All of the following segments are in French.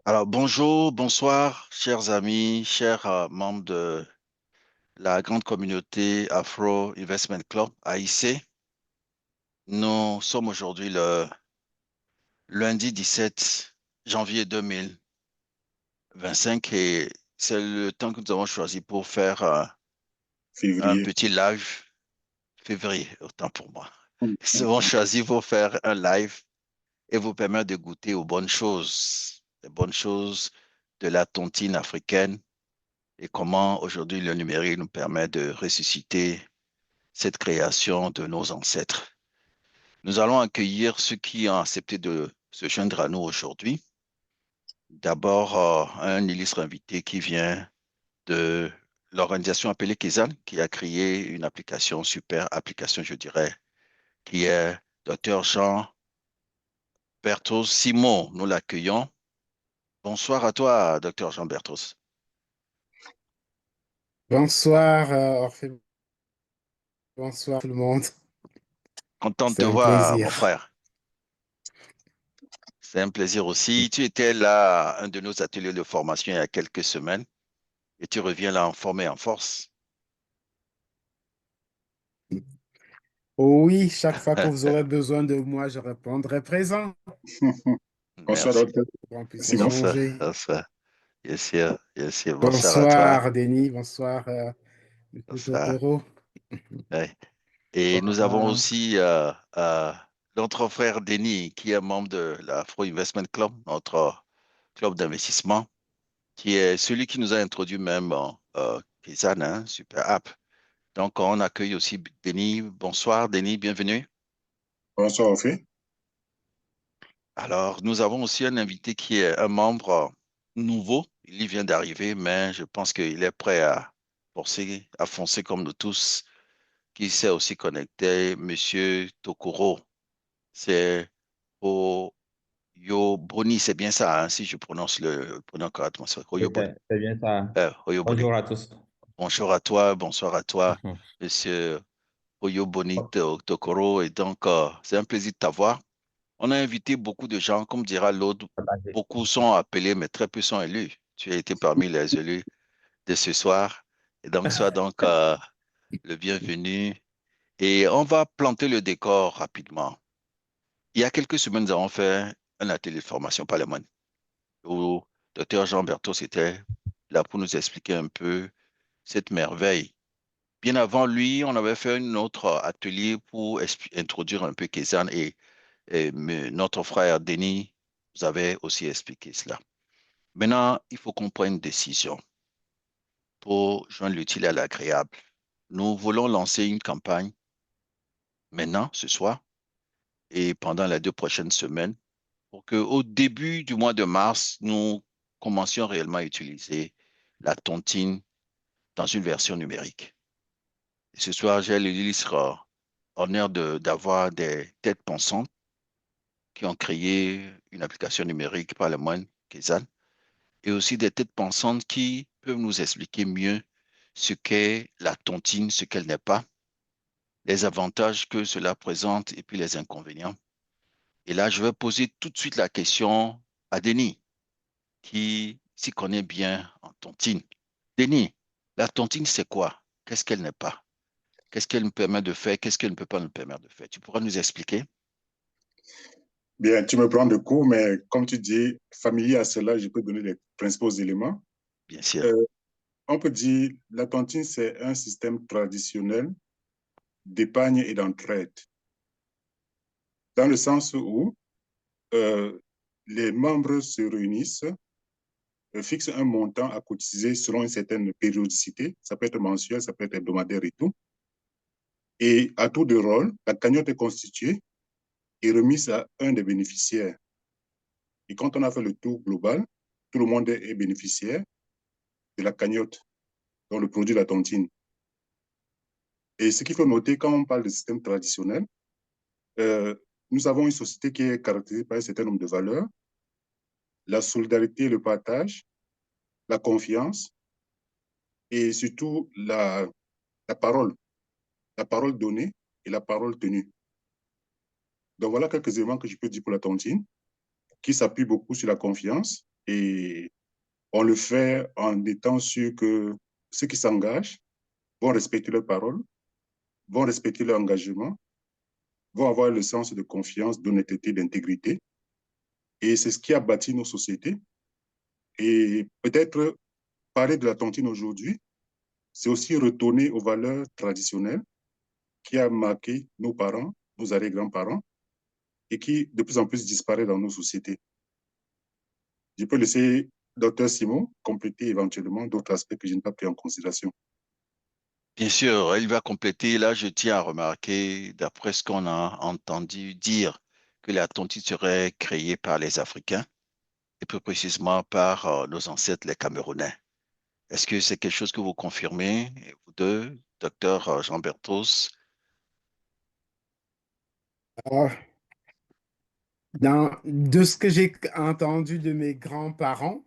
Alors, bonjour, bonsoir, chers amis, chers membres de la grande communauté Afro Investment Club, AIC. Nous sommes aujourd'hui le lundi 17 janvier 2025 et c'est le temps que nous avons choisi pour faire un Février. petit live février, autant pour moi. Nous avons choisi pour faire un live et vous permettre de goûter aux bonnes choses, les bonnes choses de la tontine africaine et comment aujourd'hui le numérique nous permet de ressusciter cette création de nos ancêtres. Nous allons accueillir ceux qui ont accepté de se joindre à nous aujourd'hui. D'abord, un illustre invité qui vient de l'organisation appelée Kizan, qui a créé une application, super application, je dirais, qui est Dr. Jean Berthos Simon. Nous l'accueillons. Bonsoir à toi, Dr. Jean Berthos. Bonsoir, Orphée. Bonsoir tout le monde. Content de te C'est un voir, mon plaisir. frère. C'est un plaisir aussi. Tu étais là à un de nos ateliers de formation il y a quelques semaines et tu reviens là en forme et en force. Oui, chaque fois que vous aurez besoin de moi, je répondrai présent Merci. pour Bonsoir, docteur qu'on puisse Simon. Bonsoir. échanger. Bonsoir. Bien sûr, bien sûr. Bonsoir à toi. Bonsoir, Denis. Bonsoir, Monsieur Bonsoir. Tokoro. Ouais. Et nous avons Voilà. aussi notre frère Denis, qui est membre de l'Afro Investment Club, notre club d'investissement, qui est celui qui nous a introduit même Kizan, hein, super app. Donc, on accueille aussi Denis. Bonsoir, Denis, bienvenue. Bonsoir, Ophé. Alors, nous avons aussi un invité qui est un membre nouveau. Il y vient d'arriver, mais je pense qu'il est prêt à foncer comme nous tous, qui s'est aussi connecté, Monsieur Tokoro. C'est Oyo Boni, c'est bien ça, hein, si je prononce le prénom correctement. C'est Oui, Oyo Boni. c'est bien ça. Oyo Boni. Bonjour à tous. Bonjour à toi, bonsoir à toi, Mhm. Monsieur Oyo Boni Oh, Tokoro. Et donc, c'est un plaisir de t'avoir. On a invité beaucoup de gens, comme dira l'autre, partagez. beaucoup sont appelés, mais très peu sont élus. Tu as été parmi les élus de ce soir. Et donc, sois donc le bienvenu. Et on va planter le décor rapidement. Il y a quelques semaines, nous avons fait un atelier de formation parlementaire où Dr. Jean Berthos était là pour nous expliquer un peu cette merveille. Bien avant lui, on avait fait un autre atelier pour introduire un peu Kézanne et notre frère Denis vous avait aussi expliqué cela. Maintenant, il faut qu'on prenne une décision pour joindre l'utile à l'agréable. Nous voulons lancer une campagne maintenant, ce soir, et pendant les 2 prochaines semaines, pour qu'au début du mois de mars, nous commencions réellement à utiliser la tontine dans une version numérique. Et ce soir, j'ai l'illustre honneur d'avoir des têtes pensantes qui ont créé une application numérique par le moine Kizan et aussi des têtes pensantes qui peuvent nous expliquer mieux ce qu'est la tontine, ce qu'elle n'est pas, les avantages que cela présente et puis les inconvénients. Et là, je vais poser tout de suite la question à Denis, qui s'y connaît bien en tontine. Denis, la tontine, c'est quoi? Qu'est-ce qu'elle n'est pas? Qu'est-ce qu'elle nous permet de faire? Qu'est-ce qu'elle ne peut pas nous permettre de faire? Tu pourras nous expliquer? Bien, tu me prends de court, mais comme tu dis, familier à cela, je peux donner les principaux éléments. Bien sûr. Euh, on peut dire la tontine, c'est un système traditionnel d'épargne et d'entraide, dans le sens où euh, les membres se réunissent, fixent un montant à cotiser selon une certaine périodicité. Ça peut être mensuel, ça peut être hebdomadaire et tout. Et à tour de rôle, la cagnotte est constituée et remise à un des bénéficiaires. Et quand on a fait le tour global, tout le monde est bénéficiaire de la cagnotte, donc le produit de la tontine. Et ce qu'il faut noter quand on parle de système traditionnel, euh, nous avons une société qui est caractérisée par un certain nombre de valeurs, la solidarité, le partage, la confiance et surtout la la parole donnée et la parole tenue. Donc voilà quelques éléments que je peux dire pour la tontine, qui s'appuie beaucoup sur la confiance, Et on le fait en étant sûr que ceux qui s'engagent vont respecter leurs paroles, vont respecter leur engagement, vont avoir le sens de confiance, d'honnêteté, d'intégrité. Et c'est ce qui a bâti nos sociétés. Et peut-être parler de la tontine aujourd'hui, c'est aussi retourner aux valeurs traditionnelles qui a marqué nos parents, nos arrière-grands-parents, et qui de plus en plus disparaît dans nos sociétés. Je peux laisser Dr Simon compléter éventuellement d'autres aspects que je n'ai pas pris en considération. Bien sûr, il va compléter. Là, je tiens à remarquer, d'après ce qu'on a entendu dire, que la tontine serait créée par les Africains et plus précisément par nos ancêtres, les Camerounais. Est-ce que c'est quelque chose que vous confirmez, vous deux, docteur Jean Berthos? Alors, de ce que j'ai entendu de mes grands-parents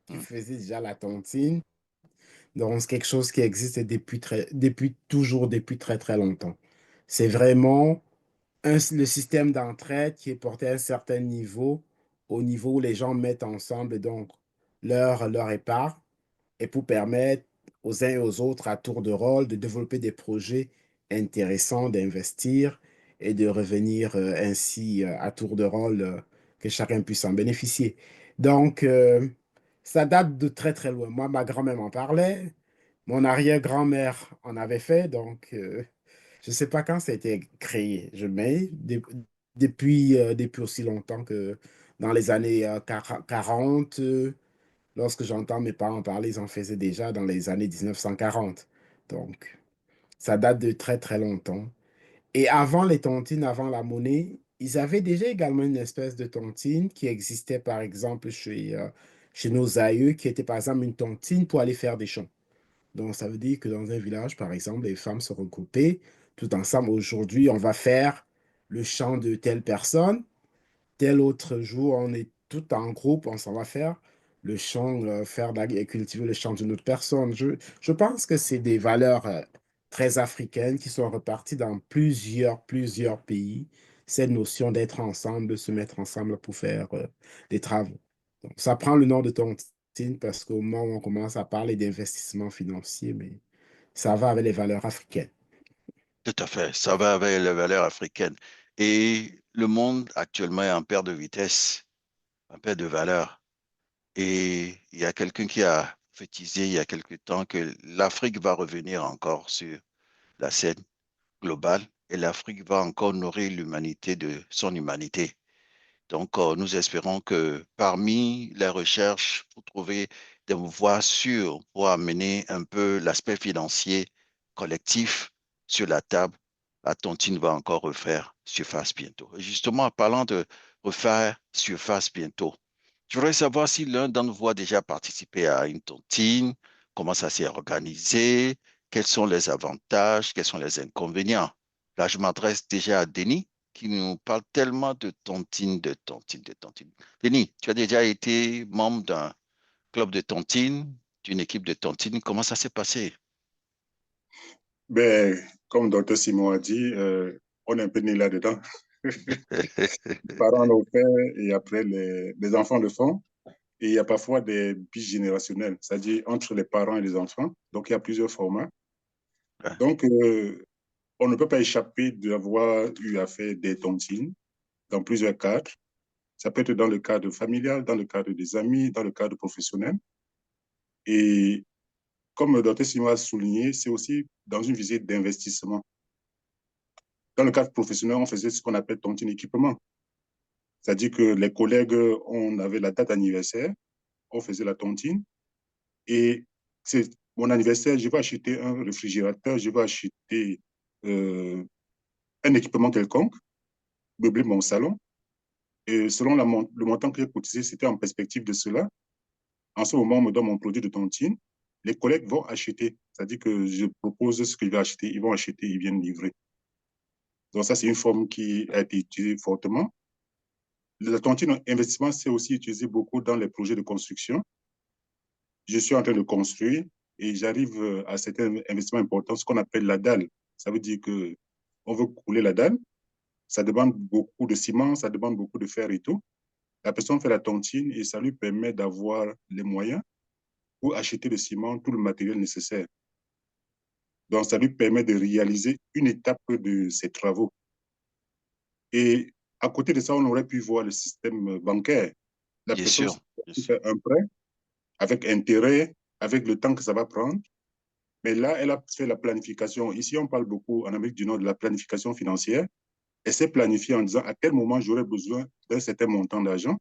qui Hmm. faisaient déjà la tontine, donc c'est quelque chose qui existe depuis toujours, depuis très très longtemps. C'est vraiment le système d'entraide qui est porté à un certain niveau, au niveau où les gens mettent ensemble donc leur épargne et pour permettre aux uns et aux autres à tour de rôle de développer des projets intéressants, d'investir et de revenir ainsi à tour de rôle que chacun puisse en bénéficier. Donc, ça date de très très loin. Moi, ma grand-mère m'en parlait, mon arrière-grand-mère en avait fait, donc je ne sais pas quand ça a été créé, depuis aussi longtemps que dans les années 40. Lorsque j'entends mes parents parler, ils en faisaient déjà dans les années 1940. Donc, ça date de très, très longtemps. Et avant les tontines, avant la monnaie, ils avaient déjà également une espèce de tontine qui existait, par exemple, chez nos aïeux, qui était, par exemple, une tontine pour aller faire des champs. Donc, ça veut dire que dans un village, par exemple, les femmes se regroupaient tout ensemble. Aujourd'hui, on va faire le chant de telle personne. Tel autre jour, on est tout en groupe, on s'en va faire le champ, et cultiver le champ d'une autre personne. Je pense que c'est des valeurs très africaines qui sont reparties dans plusieurs pays. Cette notion d'être ensemble, de se mettre ensemble pour faire des travaux. Donc, ça prend le nom de tontine parce qu'au moment où on commence à parler d'investissement financier, mais ça va avec les valeurs africaines. Tout à fait, ça va avec les valeurs africaines. Et le monde actuellement est en perte de vitesse, en perte de valeur. Et il y a quelqu'un qui a prophétisé il y a quelque temps que l'Afrique va revenir encore sur la scène globale et l'Afrique va encore nourrir l'humanité de son humanité. Donc, nous espérons que parmi les recherches pour trouver des voies sûres pour amener un peu l'aspect financier collectif sur la table, la tontine va encore refaire surface bientôt. Et justement, en parlant de refaire surface bientôt, je voudrais savoir si l'un d'entre vous a déjà participé à une tontine, comment ça s'est organisé, quels sont les avantages, quels sont les inconvénients. Là, je m'adresse déjà à Denis qui nous parle tellement de tontine, de tontine, de tontine. Denis, tu as déjà été membre d'un club de tontine, d'une équipe de tontine. Comment ça s'est passé? Ben, comme Dr Simon a dit, on est un peu né là-dedans. Les parents l'ont fait et après les enfants le font. Et il y a parfois des bigénérationnels, c'est-à-dire entre les parents et les enfants. Donc, il y a plusieurs formats. Ouais. Donc, on ne peut pas échapper d'avoir eu à faire des tontines dans plusieurs cadres. Ça peut être dans le cadre familial, dans le cadre des amis, dans le cadre professionnel. Et comme le docteur Simon a souligné, c'est aussi dans une visite d'investissement. Dans le cadre professionnel, on faisait ce qu'on appelle tontine équipement. C'est-à-dire que les collègues, on avait la date anniversaire, on faisait la tontine. Et c'est mon anniversaire, je vais acheter un réfrigérateur, je vais acheter euh, un équipement quelconque, meubler mon salon. Et selon le montant que j'ai cotisé, c'était en perspective de cela. En ce moment, on me donne mon produit de tontine. Les collègues vont acheter. C'est-à-dire que je propose ce que je vais acheter, ils vont acheter, ils viennent livrer. Donc ça, c'est une forme qui a été utilisée fortement. La tontine investissement, c'est aussi utilisé beaucoup dans les projets de construction. Je suis en train de construire et j'arrive à certains investissements importants, ce qu'on appelle la dalle. Ça veut dire que on veut couler la dalle. Ça demande beaucoup de ciment, ça demande beaucoup de fer et tout. La personne fait la tontine et ça lui permet d'avoir les moyens pour acheter le ciment, tout le matériel nécessaire. Donc, ça lui permet de réaliser une étape de ses travaux. Et à côté de ça, on aurait pu voir le système bancaire. La Bien personne sûr, bien sûr. fait un prêt avec intérêt, avec le temps que ça va prendre. Mais là, elle a fait la planification. Ici, on parle beaucoup en Amérique du Nord de la planification financière. Elle s'est planifiée en disant à quel moment j'aurai besoin d'un certain montant d'argent.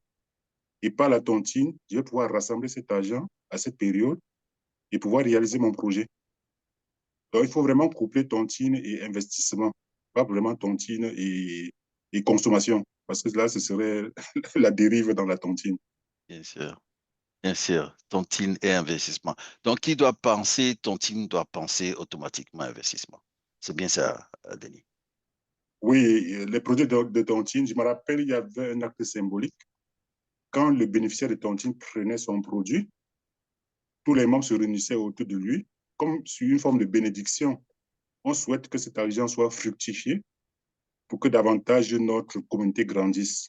Et par la tontine, je vais pouvoir rassembler cet argent à cette période et pouvoir réaliser mon projet. Donc, il faut vraiment coupler tontine et investissement, pas vraiment tontine et consommation, parce que là, ce serait la dérive dans la tontine. Bien sûr. Bien sûr, tontine et investissement. Donc, qui doit penser, tontine doit penser automatiquement investissement. C'est bien ça, Denis. Oui, les projets de tontine, je me rappelle, il y avait un acte symbolique. Quand le bénéficiaire de tontine prenait son produit, tous les membres se réunissaient autour de lui, comme sur une forme de bénédiction. On souhaite que cet argent soit fructifié pour que davantage notre communauté grandisse.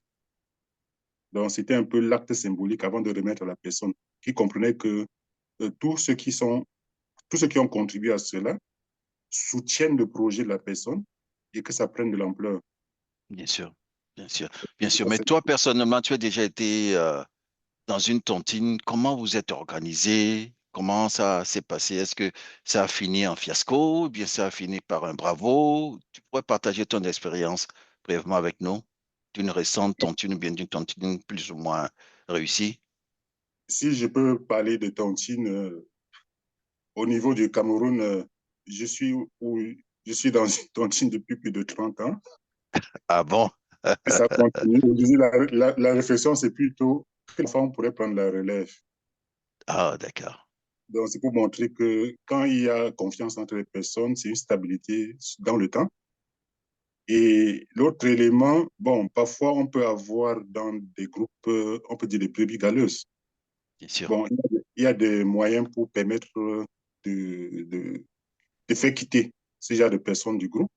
Donc, c'était un peu l'acte symbolique avant de remettre à la personne qui comprenait que tous ceux tous ceux qui ont contribué à cela soutiennent le projet de la personne et que ça prenne de l'ampleur. Bien sûr, bien sûr, bien sûr. Mais toi, personnellement, tu as déjà été dans une tontine. Comment vous êtes organisé? Comment ça s'est passé? Est-ce que ça a fini en fiasco ou bien ça a fini par un bravo? Tu pourrais partager ton expérience brièvement avec nous d'une récente tontine ou bien d'une tontine plus ou moins réussie? Si je peux parler de tontine, au niveau du Cameroun, je suis, où, je suis dans une tontine depuis plus de 30 ans Ah bon? et ça continue. La réflexion, c'est plutôt quelle femme pourrait prendre la relève. Ah, d'accord. Donc, c'est pour montrer que quand il y a confiance entre les personnes, c'est une stabilité dans le temps. Et l'autre élément, bon, parfois on peut avoir dans des groupes, on peut dire des brebis galeuses. Bien sûr. Bon, il y a des moyens pour permettre de, de, de faire quitter ce genre de personnes du groupe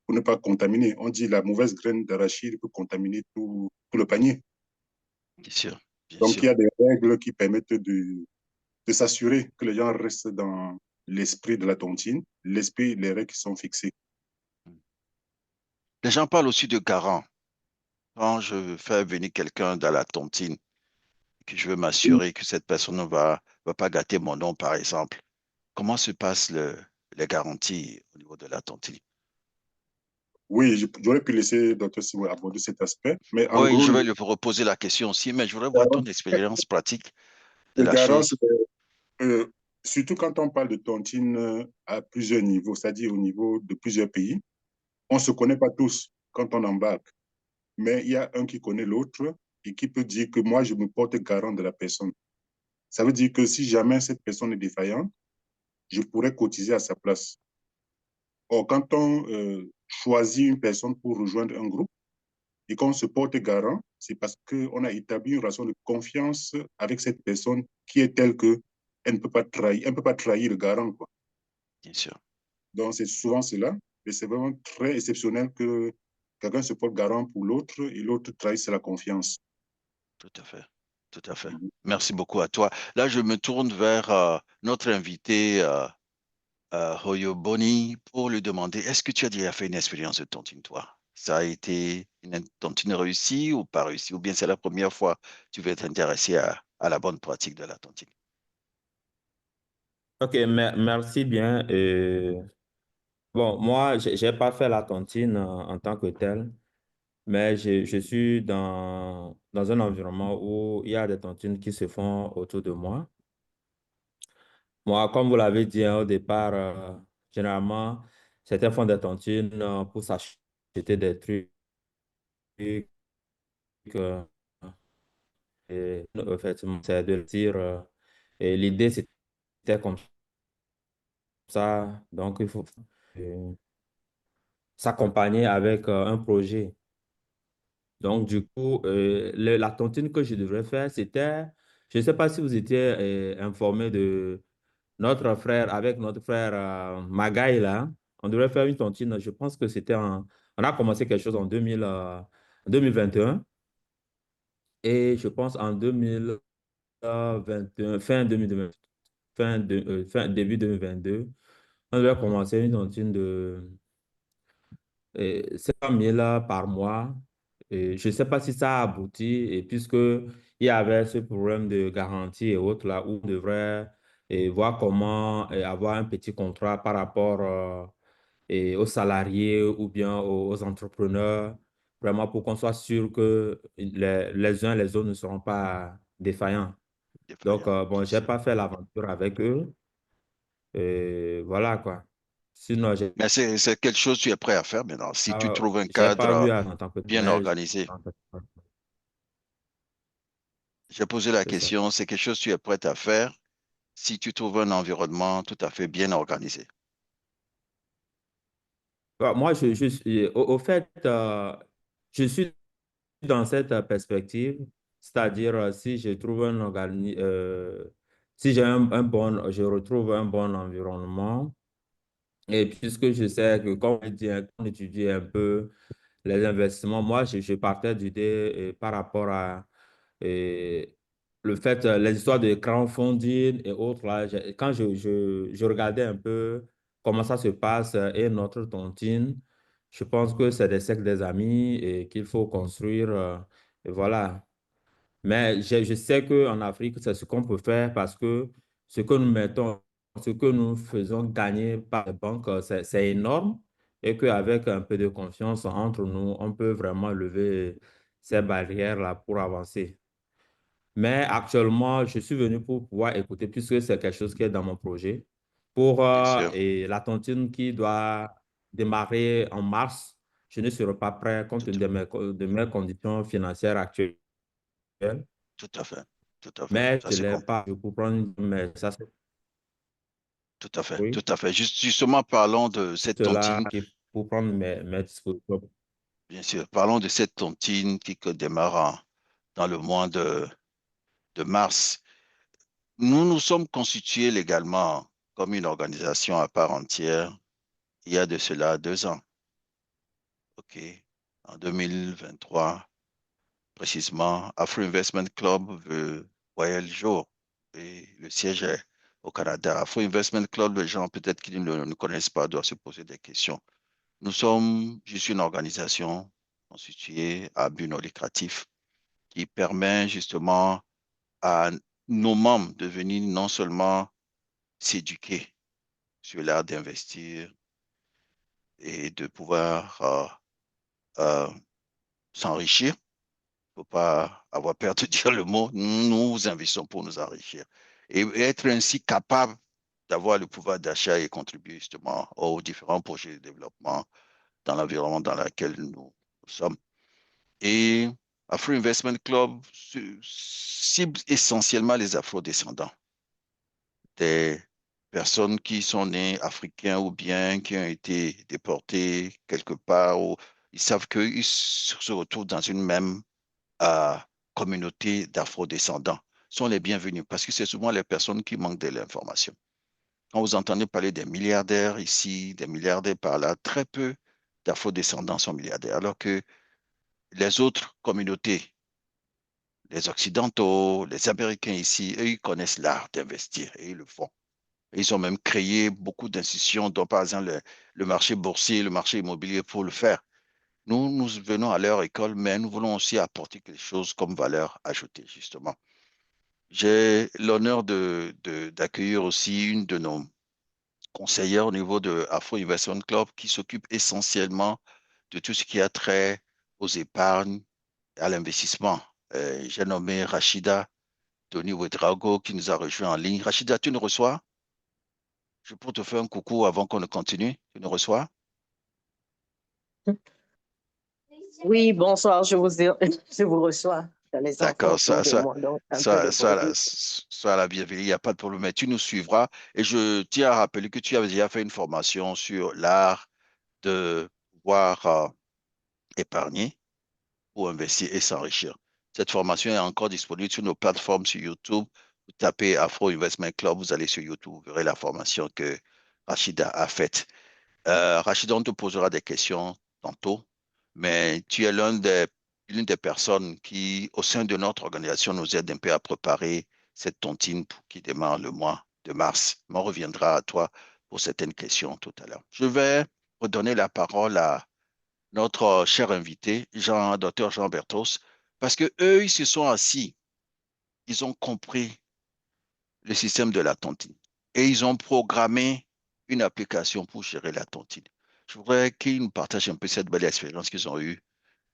pour ne pas contaminer. On dit la mauvaise graine d'arachide peut contaminer tout le panier. Bien sûr, bien Donc, il sûr. y a des règles qui permettent de s'assurer que les gens restent dans l'esprit de la tontine, l'esprit, les règles qui sont fixées. Les gens parlent aussi de garant. Quand je fais venir quelqu'un dans la tontine, que je veux m'assurer que cette personne ne va pas gâter mon nom, par exemple, comment se passent les garanties au niveau de la tontine? Oui, j'aurais pu laisser Dr. Simon aborder cet aspect, mais en Oui, gros, je vais lui reposer la question aussi, mais je voudrais voir ton expérience pratique de le la garant, chose. euh, surtout quand on parle de tontine à plusieurs niveaux, c'est-à-dire au niveau de plusieurs pays, on ne se connaît pas tous quand on embarque, mais il y a un qui connaît l'autre et qui peut dire que moi, je me porte garant de la personne. Ça veut dire que si jamais cette personne est défaillante, je pourrais cotiser à sa place. Or, quand on choisit une personne pour rejoindre un groupe et qu'on se porte garant, c'est parce qu'on a établi une relation de confiance avec cette personne qui est telle que elle ne peut pas trahir, elle ne peut pas trahir le garant, quoi. Bien sûr, Donc, c'est souvent cela. Et c'est vraiment très exceptionnel que quelqu'un se porte garant pour l'autre et l'autre trahisse la confiance. tout à fait, tout à fait. Merci beaucoup à toi. Là, je me tourne vers notre invité, Hoyo Boni, pour lui demander, est-ce que tu as déjà fait une expérience de tontine, toi? Ça a été une tontine réussie ou pas réussie, ou bien c'est la première fois que tu veux t'intéresser à la bonne pratique de la tontine? Ok, merci bien. Bon, moi, j'ai pas fait la tontine en tant que telle, mais je suis dans un environnement où il y a des tontines qui se font autour de moi. Moi, comme vous l'avez dit hein, au départ, généralement, certains font des tontines pour s'acheter des trucs. euh, Effectivement, c'est de le dire. Et l'idée, c'était comme ça. Donc, il faut s'accompagner avec un projet. Donc, du coup, la tontine que je devrais faire, c'était, je ne sais pas si vous étiez informé de notre frère, avec notre frère Magaï, là. On devrait faire une tontine, je pense que c'était on a commencé quelque chose en 2021. Et je pense en 2021, fin 2020, début 2022, on devait commencer une tontine de 700 000 par mois. Et je ne sais pas si ça a abouti, et puisque il y avait ce problème de garantie et autres là, où on devrait voir comment avoir un petit contrat par rapport aux salariés ou bien aux entrepreneurs, vraiment pour qu'on soit sûr que les uns les autres ne seront pas défaillants. Donc, défaillant, bon, bien je n'ai sûr. pas fait l'aventure avec eux. Et voilà quoi. Sinon, Mais c'est quelque chose que tu es prêt à faire maintenant. Si tu trouves un j'ai pas cadre eu en tant que bien tel, organisé. J'ai posé la c'est ça. question, c'est quelque chose que tu es prêt à faire si tu trouves un environnement tout à fait bien organisé. Moi, au fait, je suis dans cette perspective, c'est-à-dire si je trouve si j'ai je retrouve un bon environnement, et puisque je sais que quand on étudie un peu les investissements, moi, je partais d'idée par rapport à et le fait, les histoires de crowdfunding et autres, là, quand je regardais un peu comment ça se passe et notre tontine, je pense que c'est des cercles des amis et qu'il faut construire. Et voilà. Mais je sais qu'en Afrique, c'est ce qu'on peut faire parce que ce que nous mettons, ce que nous faisons gagner par les banques, c'est énorme et qu'avec un peu de confiance entre nous, on peut vraiment lever ces barrières-là pour avancer. Mais actuellement, je suis venu pour pouvoir écouter, puisque c'est quelque chose qui est dans mon projet, pour Bien sûr, et la tontine qui doit démarrer en mars. Je ne serai pas prêt compte tout, tenu de mes conditions financières actuelles, tout à fait, tout à fait. mais Ça je se ne l'ai comprend. pas. Je peux prendre, mais ça, c'est Tout à fait, oui, tout à fait. Justement, parlons de cette cela tontine. qui pour prendre mes dispositions. Bien sûr, parlons de cette tontine qui démarre dans le mois de mars. Nous nous sommes constitués légalement comme une organisation à part entière il y a de cela 2 ans. OK. En 2023, précisément, Afro Investment Club voyait le jour et le siège est au Canada. Afro Investment Club, les gens peut-être qui ne connaissent pas doivent se poser des questions. Nous sommes juste une organisation constituée à but non lucratif qui permet justement à nos membres de venir non seulement s'éduquer sur l'art d'investir et de pouvoir euh, s'enrichir. Il ne faut pas avoir peur de dire le mot. Nous investissons pour nous enrichir et être ainsi capable d'avoir le pouvoir d'achat et contribuer justement aux différents projets de développement dans l'environnement dans lequel nous sommes. Et Afro Investment Club cible essentiellement les afro-descendants, des personnes qui sont nées africains ou bien qui ont été déportés quelque part, ou ils savent qu'ils se retrouvent dans une même euh, communauté d'afro-descendants, sont les bienvenus parce que c'est souvent les personnes qui manquent de l'information. Quand vous entendez parler des milliardaires ici, des milliardaires par là, très peu d'afro-descendants sont milliardaires, alors que les autres communautés, les Occidentaux, les Américains ici, eux, ils connaissent l'art d'investir et ils le font. Ils ont même créé beaucoup d'institutions, dont par exemple le marché boursier, le marché immobilier pour le faire. Nous venons à leur école, mais nous voulons aussi apporter quelque chose comme valeur ajoutée, justement. J'ai l'honneur d'accueillir aussi une de nos conseillères au niveau de Afro Investment Club qui s'occupe essentiellement de tout ce qui a trait aux épargnes et à l'investissement. J'ai nommé Rachida Tony Ouedraogo qui nous a rejoint en ligne. Rachida, tu nous reçois? Je peux te faire un coucou avant qu'on ne continue. Tu nous reçois? Oui, bonsoir, je vous reçois. J'ai les enfants D'accord, autour de moi, donc un peu de bruit. sois la bienvenue, il n'y a pas de problème, mais tu nous suivras. Et je tiens à rappeler que tu avais déjà fait une formation sur l'art de pouvoir épargner ou investir et s'enrichir. Cette formation est encore disponible sur nos plateformes sur YouTube. Vous tapez Afro Investment Club, vous allez sur YouTube, vous verrez la formation que Rachida a faite. Rachida, on te posera des questions tantôt, mais tu es l'un des l'une des personnes qui, au sein de notre organisation, nous aide un peu à préparer cette tontine qui démarre le mois de mars. On reviendra à toi pour certaines questions tout à l'heure. Je vais redonner la parole à notre cher invité, Dr Jean Berthos, parce que eux, ils se sont assis, ils ont compris le système de la tontine et ils ont programmé une application pour gérer la tontine. Je voudrais qu'ils nous partagent un peu cette belle expérience qu'ils ont eue,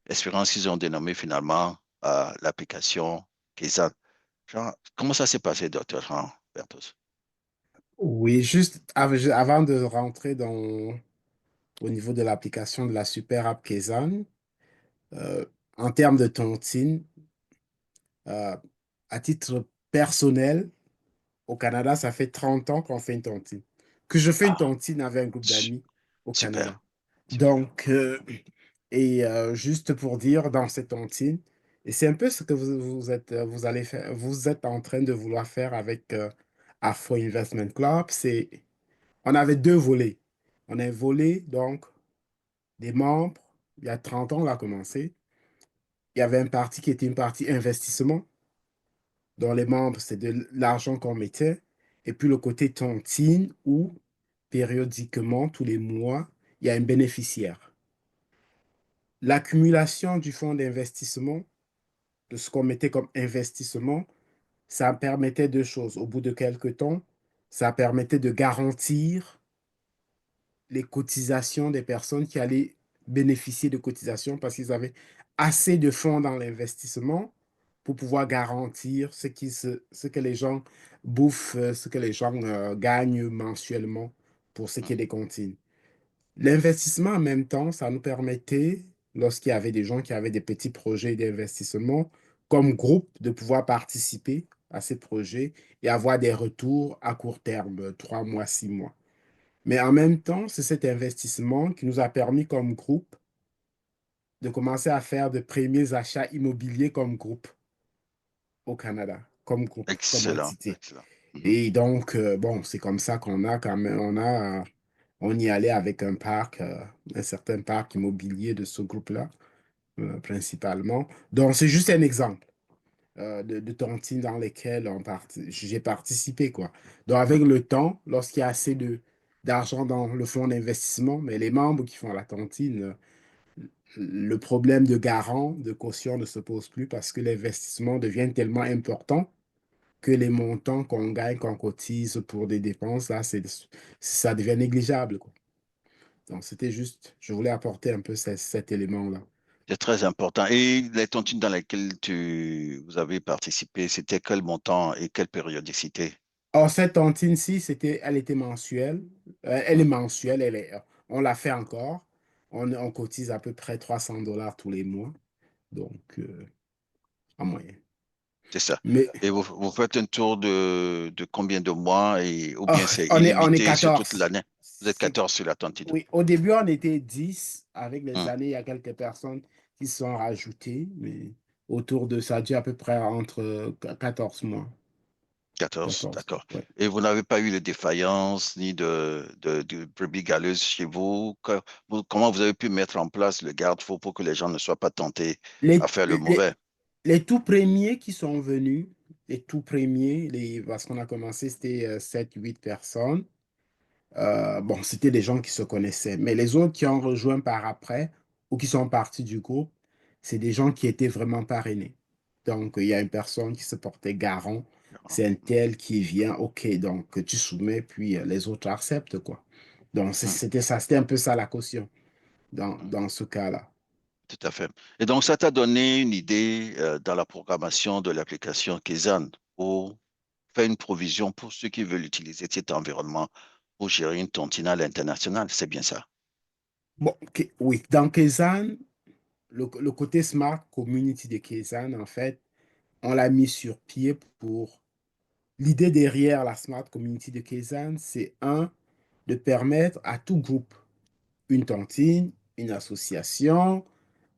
expérience qu'ils ont dénommée finalement l'application Kaizen. Comment ça s'est passé, docteur Jean Berthos? Oui, juste avant de rentrer au niveau de l'application de la super app Kaizen, euh, en termes de tontine, euh, à titre personnel, au Canada, ça fait 30 ans qu'on fait une tontine. Que je fais une Ah, tontine avec un groupe su- d'amis au super, Canada. super. Donc, juste pour dire, dans cette tontine, et c'est un peu ce que vous allez faire, vous êtes en train de vouloir faire avec Afro Investment Club, on avait deux volets. On a un volet, donc, des membres. Il y a 30 ans, on a commencé. Il y avait une partie qui était une partie investissement, dont les membres, c'est de l'argent qu'on mettait. Et puis le côté tontine, où périodiquement, tous les mois, il y a un bénéficiaire. L'accumulation du fonds d'investissement, de ce qu'on mettait comme investissement, ça permettait deux choses. Au bout de quelques temps, ça permettait de garantir les cotisations des personnes qui allaient bénéficier de cotisations parce qu'ils avaient assez de fonds dans l'investissement pour pouvoir garantir ce que les gens bouffent, ce que les gens gagnent mensuellement pour ce qui est des comptines. L'investissement en même temps, ça nous permettait, lorsqu'il y avait des gens qui avaient des petits projets d'investissement, comme groupe, de pouvoir participer à ces projets et avoir des retours à court terme, 3 mois, 6 mois. Mais en même temps, c'est cet investissement qui nous a permis comme groupe de commencer à faire de premiers achats immobiliers comme groupe au Canada, comme groupe, comme Excellent, entité. excellent. Mhm. Et donc, bon, c'est comme ça qu'on a quand même, on y allait avec un parc, un certain parc immobilier de ce groupe-là, principalement. Donc, c'est juste un exemple de tontines dans lesquelles j'ai participé, quoi. Donc, avec le temps, lorsqu'il y a assez d'argent dans le fonds d'investissement, mais les membres qui font la tontine, le problème de garant, de caution ne se pose plus parce que l'investissement devient tellement important que les montants qu'on gagne, qu'on cotise pour des dépenses, là, ça devient négligeable, quoi. Donc, c'était juste, je voulais apporter un peu cet élément-là. C'est très important. Et les tontines dans lesquelles vous avez participé, c'était quel montant et quelle périodicité? Or, cette tontine-ci, elle était mensuelle. Elle est Hmm, mensuelle, on la fait encore. On cotise à peu près 300 dollars tous les mois, donc en moyenne. c'est ça. Mais Et vous faites un tour de combien de mois ou oh, bien c'est on est illimité sur toute 14. l'année? Vous êtes C'est 14 sur la tontine. Oui, au début, on était 10. Avec les Hmm, années, il y a quelques personnes qui se sont rajoutées, mais autour de ça, dure à peu près entre 14 mois. 14, 14, d'accord. ouais. Et vous n'avez pas eu de défaillance ni de brebis galeuses chez vous? Comment vous avez pu mettre en place le garde-fou pour que les gens ne soient pas tentés à Les, faire le les, mauvais? les tout premiers qui sont venus, les tout premiers, parce qu'on a commencé, c'était 7, 8 personnes. Bon, c'était des gens qui se connaissaient. Mais les autres qui ont rejoint par après ou qui sont partis du groupe, c'est des gens qui étaient vraiment parrainés. Donc, il y a une personne qui se portait garant. C'est un tel qui vient, OK, donc tu soumets, puis les autres acceptent, quoi. Donc, Hmm, c'était ça, c'était un peu ça la caution hmm. dans ce cas-là. Tout à fait. Et donc, ça t'a donné une idée dans la programmation de l'application Kaizen pour faire une provision pour ceux qui veulent utiliser cet environnement pour gérer une tontine à l'international. C'est bien ça. Bon, oui, dans Kaizen, le côté Smart Community de Kaizen, en fait, on l'a mis sur pied pour. L'idée derrière la Smart Community de Kaizen, c'est de permettre à tout groupe, une tontine, une association,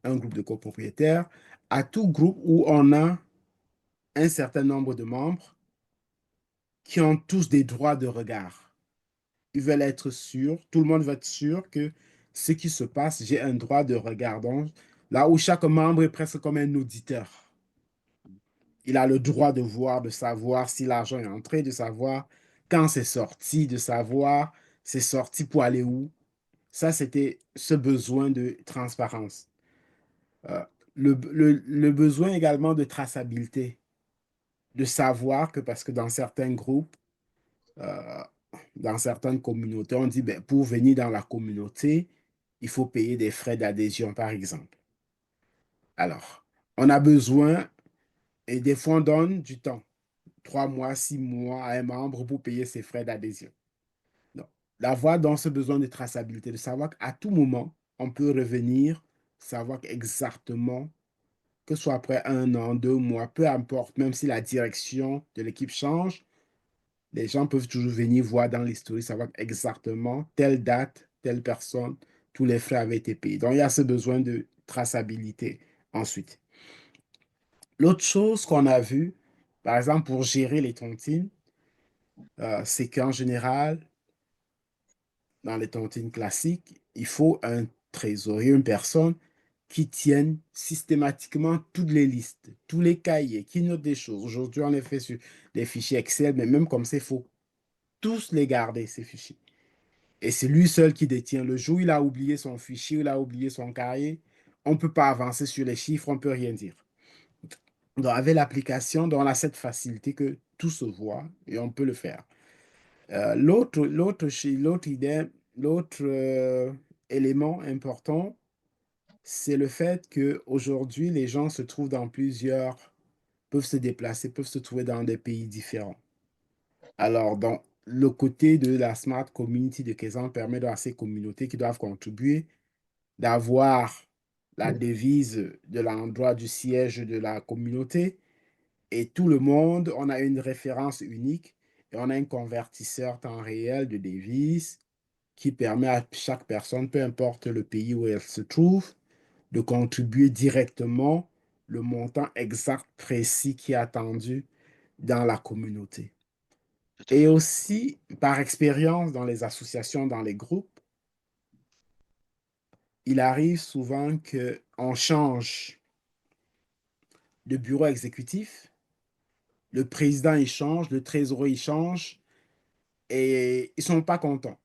un groupe de copropriétaires, à tout groupe où on a un certain nombre de membres qui ont tous des droits de regard. Ils veulent être sûrs, tout le monde veut être sûr que ce qui se passe, j'ai un droit de regard. Donc, là où chaque membre est presque comme un auditeur. Il a le droit de voir, de savoir si l'argent est entré, de savoir quand c'est sorti, de savoir c'est sorti pour aller où. Ça, c'était ce besoin de transparence. Euh, le besoin également de traçabilité, de savoir que parce que dans certains groupes, euh, dans certaines communautés, on dit ben, pour venir dans la communauté, il faut payer des frais d'adhésion, par exemple. Alors, on a besoin, et des fois on donne du temps, 3 mois, 6 mois à un membre pour payer ses frais d'adhésion. Donc, d'avoir dans ce besoin de traçabilité, de savoir qu'à tout moment, on peut revenir, savoir exactement, que ce soit après 1 an, 2 mois, peu importe, même si la direction de l'équipe change, les gens peuvent toujours venir voir dans l'historique, savoir exactement telle date, telle personne, tous les frais avaient été payés. Donc, il y a ce besoin de traçabilité ensuite. L'autre chose qu'on a vu, par exemple, pour gérer les tontines, c'est qu'en général, dans les tontines classiques, il faut un trésorier, une personne qui tienne systématiquement toutes les listes, tous les cahiers, qui note des choses. Aujourd'hui, on les fait sur des fichiers Excel, mais même comme ça, il faut tous les garder, ces fichiers. Et c'est lui seul qui détient. Le jour où il a oublié son fichier, il a oublié son cahier, on ne peut pas avancer sur les chiffres, on ne peut rien dire. Donc, avec l'application, on a cette facilité que tout se voit et on peut le faire. L'autre idée, l'autre élément important, c'est le fait qu'aujourd'hui, les gens se trouvent dans peuvent se déplacer, peuvent se trouver dans des pays différents. Alors, dans le côté de la Smart Community de Kaizen permet à ces communautés qui doivent contribuer d'avoir la devise de l'endroit du siège de la communauté et tout le monde, on a une référence unique et on a un convertisseur temps réel de devises qui permet à chaque personne, peu importe le pays où elle se trouve, de contribuer directement le montant exact précis qui est attendu dans la communauté. Tout à Et fait. aussi, par expérience dans les associations, dans les groupes, il arrive souvent qu'on change de bureau exécutif, le président il change, le trésorier il change, et ils ne sont pas contents.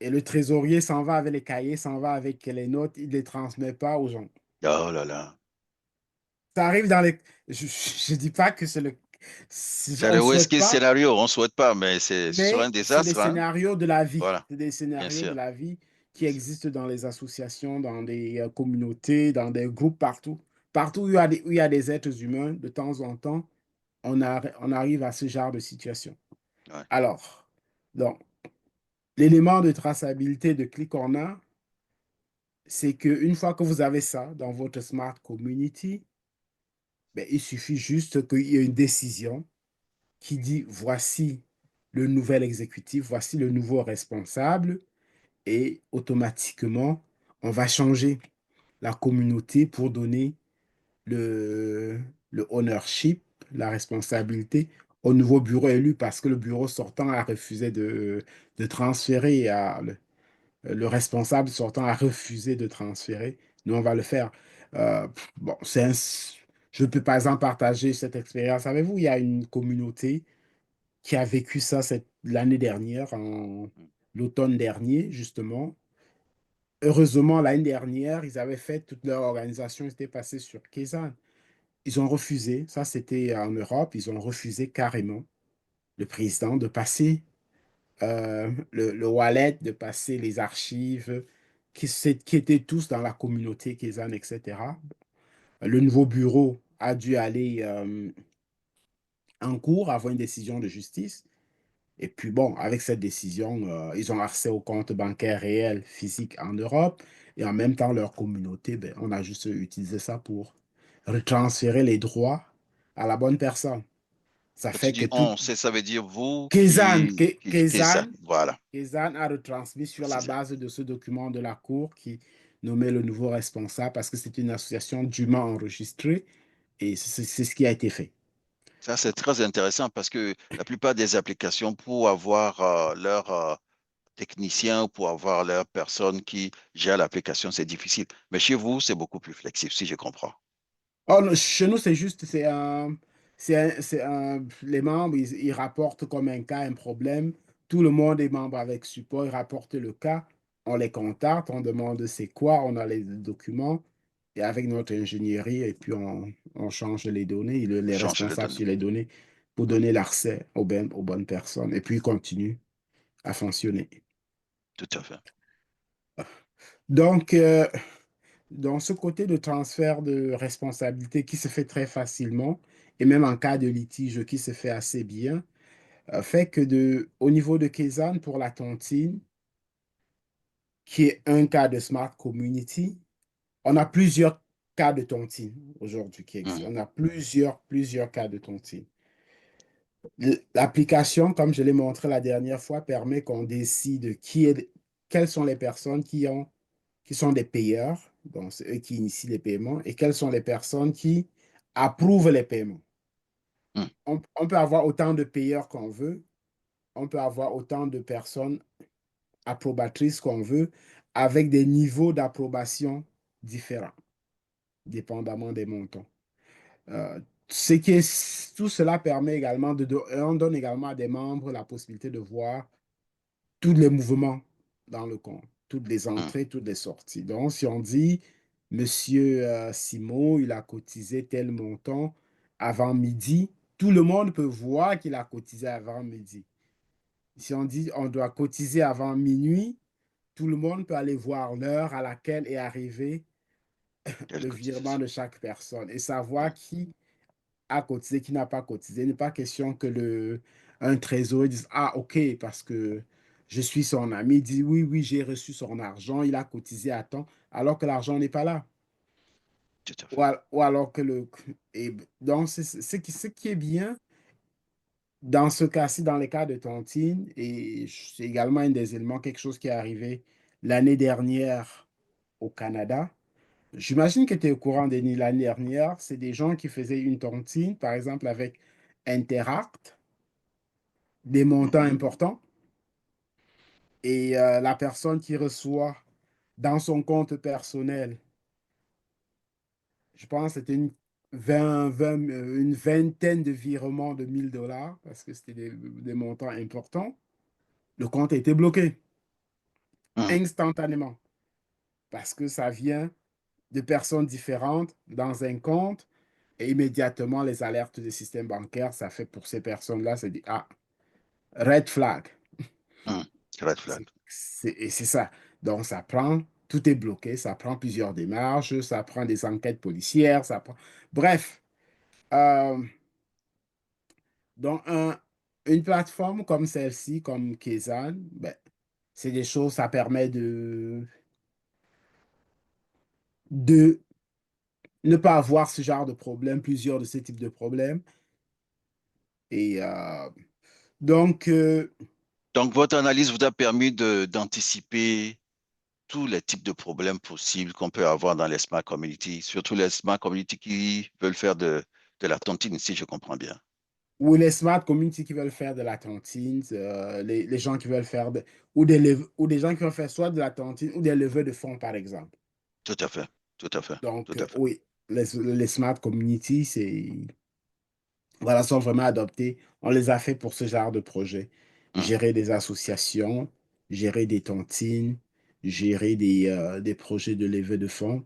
Et le trésorier s'en va avec les cahiers, s'en va avec les notes, il ne les transmet pas aux gens. Oh là là. Ça arrive dans les... Je ne dis pas que c'est le... C'est On le ne worst souhaite case pas, scénario. On ne souhaite pas, mais c'est sur un mais c'est des désastre, hein. scénarios de la vie. Voilà, C'est des bien scénarios de sûr. la vie qui Bien sûr. existent dans les associations, dans des communautés, dans des groupes partout. Partout où il y a des êtres humains, de temps en temps, on arrive à ce genre de situation. Ouais. Alors, donc, l'élément de traçabilité de ClickOrna, c'est qu'une fois que vous avez ça dans votre Smart Community, ben, il suffit juste qu'il y ait une décision qui dit voici le nouvel exécutif, voici le nouveau responsable, et automatiquement, on va changer la communauté pour donner le ownership, la responsabilité au nouveau bureau élu parce que le bureau sortant a refusé de transférer, le responsable sortant a refusé de transférer. Nous, on va le faire. Bon, je peux par exemple partager cette expérience. Savez-vous, il y a une communauté qui a vécu ça l'année dernière, l'automne dernier, justement. Heureusement, l'année dernière, ils avaient fait toute leur organisation, ils étaient passés sur Kaizen. Ils ont refusé, ça c'était en Europe, ils ont refusé carrément le président de passer le wallet, de passer les archives qui étaient tous dans la communauté Kaizen, etc. Le nouveau bureau a dû aller en cours, avoir une décision de justice. Et puis bon, avec cette décision, ils ont accès aux comptes bancaires réels, physiques en Europe. Et en même temps, leur communauté, ben, on a juste utilisé ça pour retransférer les droits à la bonne personne. Ça Quand tu fait que dis tout... on, ça veut dire vous Kaizen, qui ça. Voilà. Kaizen a retransmis sur la C'est ça. base de ce document de la Cour qui nommait le nouveau responsable parce que c'est une association dûment enregistrée et c'est ce qui a été fait. Ça, c'est très intéressant parce que la plupart des applications, pour avoir leur techniciens, pour avoir leur personne qui gère l'application, c'est difficile. Mais chez vous, c'est beaucoup plus flexible, si je comprends. Oh, non, chez nous, c'est juste, les membres, ils rapportent comme un cas, un problème. Tout le monde est membre avec support, ils rapportent le cas, on les contacte, on demande c'est quoi, on a les documents, et avec notre ingénierie, et puis on change les données, les Change de responsables données. sur les données pour Hmm, donner l'accès aux bonnes personnes, et puis ils continuent à fonctionner. tout à fait. Donc, dans ce côté de transfert de responsabilité qui se fait très facilement, et même en cas de litige qui se fait assez bien, fait que au niveau de Kézanne, pour la tontine, qui est un cas de Smart Community, on a plusieurs cas de tontine aujourd'hui qui existent. Hmm, On a plusieurs cas de tontine. L'application, comme je l'ai montré la dernière fois, permet qu'on décide quelles sont les personnes qui sont des payeurs, donc c'est eux qui initient les paiements, et quelles sont les personnes qui approuvent les paiements. hmm, On peut avoir autant de payeurs qu'on veut, on peut avoir autant de personnes approbatrices qu'on veut, avec des niveaux d'approbation différents, dépendamment des montants. Euh, tout cela permet également on donne également à des membres la possibilité de voir tous les mouvements dans le compte, toutes les hmm. entrées, toutes les sorties. Donc, si on dit, Monsieur Simon, il a cotisé tel montant avant midi, tout le monde peut voir qu'il a cotisé avant midi. Si on dit, on doit cotiser avant minuit, tout le monde peut aller voir l'heure à laquelle est arrivé Quelle le virement cotisation. de chaque personne et Hmm, savoir qui a cotisé, qui n'a pas cotisé. Il n'est pas question que un trésorier dise, ah, OK, parce que je suis son ami. Il dit, oui, oui, j'ai reçu son argent, il a cotisé à temps, alors que l'argent n'est pas là. tout à Ou, fait. ou alors que Et donc, ce qui est bien dans ce cas-ci, dans les cas de tontine, et c'est également un des éléments, quelque chose qui est arrivé l'année dernière au Canada. J'imagine que tu es au courant, Denis, l'année dernière, c'est des gens qui faisaient une tontine, par exemple avec Interact, des montants Mhm, importants, et la personne qui reçoit dans son compte personnel, je pense que c'était une vingtaine de virements de 1000 $, parce que c'était des montants importants, le compte a été bloqué hmm. instantanément, parce que ça vient de personnes différentes dans un compte. Et immédiatement, les alertes du système bancaire, ça fait pour ces personnes-là, c'est dit, ah, red flag. Hmm. Red flag. Et c'est ça. Donc, ça prend, tout est bloqué, ça prend plusieurs démarches, ça prend des enquêtes policières, ça prend... Bref, euh, donc une plateforme comme celle-ci, comme Kezan, ben, c'est des choses, ça permet de ne pas avoir ce genre de problème, plusieurs de ces types de problèmes. Et donc, Donc, votre analyse vous a permis d'anticiper tous les types de problèmes possibles qu'on peut avoir dans les smart communities, surtout les smart communities qui veulent faire de la tontine, si je comprends bien. ou les smart communities qui veulent faire de la tontine, les gens qui veulent faire ou des gens qui veulent faire soit de la tontine ou des levées de fonds, par exemple. Tout à fait, tout à fait, tout Donc, à fait. oui, les smart communities, voilà, sont vraiment adoptés. On les a fait pour ce genre de projet. Hmm, Gérer des associations, gérer des tontines, gérer des projets de levée de fonds,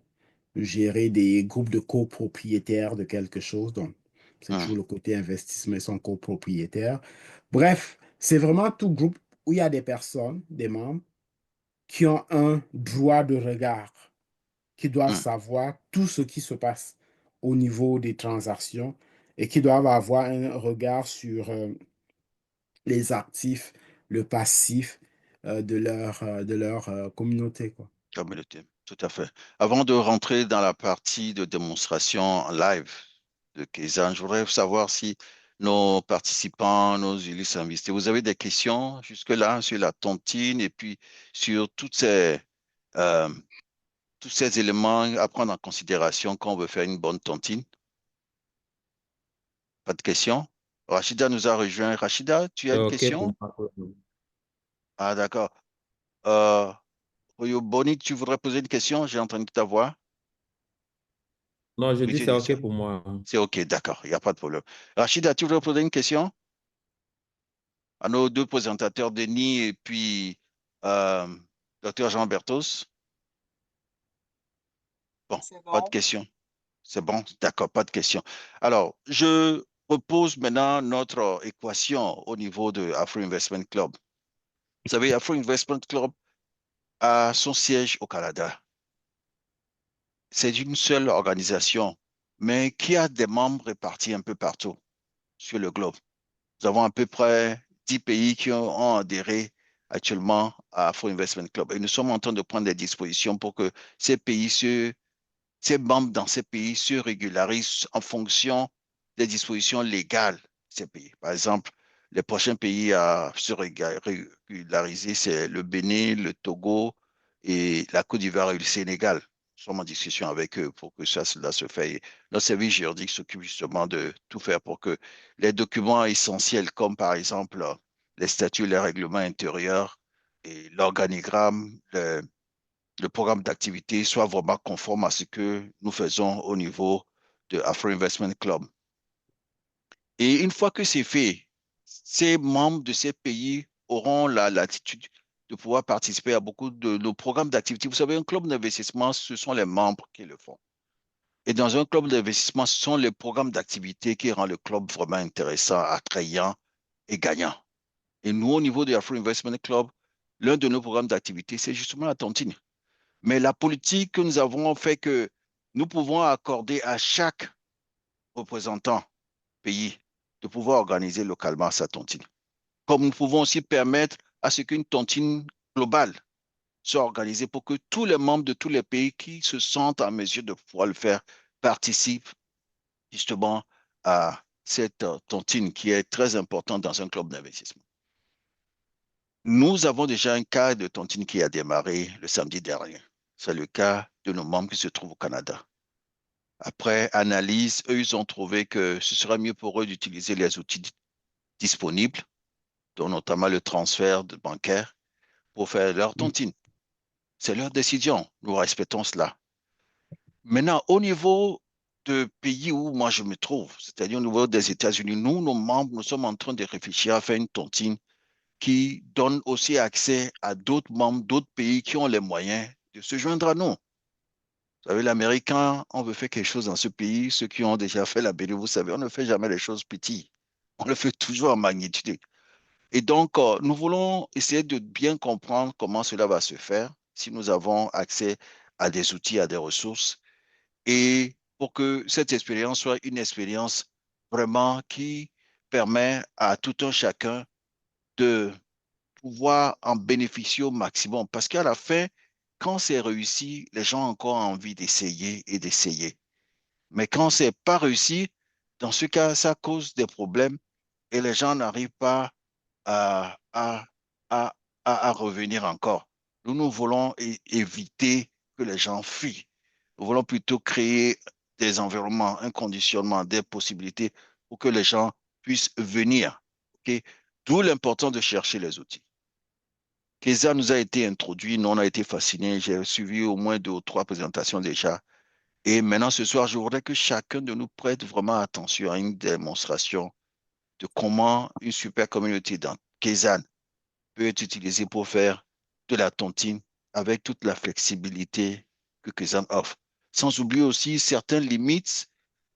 gérer des groupes de copropriétaires de quelque chose. Donc, c'est hmm, toujours le côté investissement, ils sont copropriétaires. Bref, c'est vraiment tout groupe où il y a des personnes, des membres, qui ont un droit de regard, qui doivent hmm. savoir tout ce qui se passe au niveau des transactions et qui doivent avoir un regard sur les actifs, le passif de leur communauté, quoi. Communauté, tout à fait. Avant de rentrer dans la partie de démonstration en live de Kaizen, je voudrais savoir si nos participants, nos illustres invités, vous avez des questions jusque-là sur la tontine et puis sur euh, tous ces éléments à prendre en considération quand on veut faire une bonne tontine? Pas de questions? Rachida nous a rejoint. Rachida, tu as une OK pour question? moi. Ah, d'accord. Euh, Oyo Boni, tu voudrais poser une question? J'ai entendu ta voix. Non, je Oui, dis tu c'est dis OK ça. pour moi. C'est OK, d'accord, il n'y a pas de problème. Rachida, tu voudrais poser une question à nos deux présentateurs, Denis et puis euh, Dr. Jean Berthos? Bon, C'est pas de bon. question. C'est bon, d'accord, pas de question. Alors, je propose maintenant notre équation au niveau de Afro Investment Club. Vous savez, Afro Investment Club a son siège au Canada. C'est une seule organisation, mais qui a des membres répartis un peu partout sur le globe. Nous avons à peu près 10 pays qui ont adhéré actuellement à Afro Investment Club. Et nous sommes en train de prendre des dispositions pour que ces pays ces membres dans ces pays se régularisent en fonction des dispositions légales de ces pays. Par exemple, les prochains pays à se régulariser, c'est le Bénin, le Togo et la Côte d'Ivoire et le Sénégal. Nous sommes en discussion avec eux pour que cela se fasse. Et notre service juridique s'occupe justement de tout faire pour que les documents essentiels, comme par exemple les statuts, les règlements intérieurs et l'organigramme, le programme d'activité soit vraiment conforme à ce que nous faisons au niveau de Afro Investment Club. Et une fois que c'est fait, ces membres de ces pays auront la latitude de pouvoir participer à beaucoup de nos programmes d'activité. Vous savez, un club d'investissement, ce sont les membres qui le font. Et dans un club d'investissement, ce sont les programmes d'activité qui rendent le club vraiment intéressant, attrayant et gagnant. Et nous, au niveau de Afro Investment Club, l'un de nos programmes d'activité, c'est justement la tontine. Mais la politique que nous avons fait que nous pouvons accorder à chaque représentant pays de pouvoir organiser localement sa tontine. Comme nous pouvons aussi permettre à ce qu'une tontine globale soit organisée pour que tous les membres de tous les pays qui se sentent en mesure de pouvoir le faire participent justement à cette tontine qui est très importante dans un club d'investissement. Nous avons déjà un cas de tontine qui a démarré le samedi dernier. C'est le cas de nos membres qui se trouvent au Canada. Après analyse, eux, ils ont trouvé que ce serait mieux pour eux d'utiliser les outils disponibles, dont notamment le transfert de bancaire, pour faire leur tontine. C'est leur décision. Nous respectons cela. Maintenant, au niveau de pays où moi je me trouve, c'est-à-dire au niveau des États-Unis, nous, nos membres, nous sommes en train de réfléchir à faire une tontine qui donne aussi accès à d'autres membres, d'autres pays qui ont les moyens de se joindre à nous. Vous savez, l'Américain, on veut faire quelque chose dans ce pays. Ceux qui ont déjà fait la BD, vous savez, on ne fait jamais les choses petites. On le fait toujours en magnitude. Et donc, nous voulons essayer de bien comprendre comment cela va se faire, si nous avons accès à des outils, à des ressources, et pour que cette expérience soit une expérience vraiment qui permet à tout un chacun de pouvoir en bénéficier au maximum. Parce qu'à la fin, quand c'est réussi, les gens ont encore envie d'essayer et d'essayer. Mais quand c'est pas réussi, dans ce cas, ça cause des problèmes et les gens n'arrivent pas à, à, à, à revenir encore. Nous voulons éviter que les gens fuient. Nous voulons plutôt créer des environnements, un conditionnement, des possibilités pour que les gens puissent venir. Ok. D'où l'importance de chercher les outils. Keza nous a été introduit, nous on a été fascinés. J'ai suivi au moins 2 ou 3 présentations déjà. Et maintenant, ce soir, je voudrais que chacun de nous prête vraiment attention à une démonstration de comment une super communauté dans Kezan peut être utilisée pour faire de la tontine avec toute la flexibilité que Kezan offre. Sans oublier aussi certaines limites,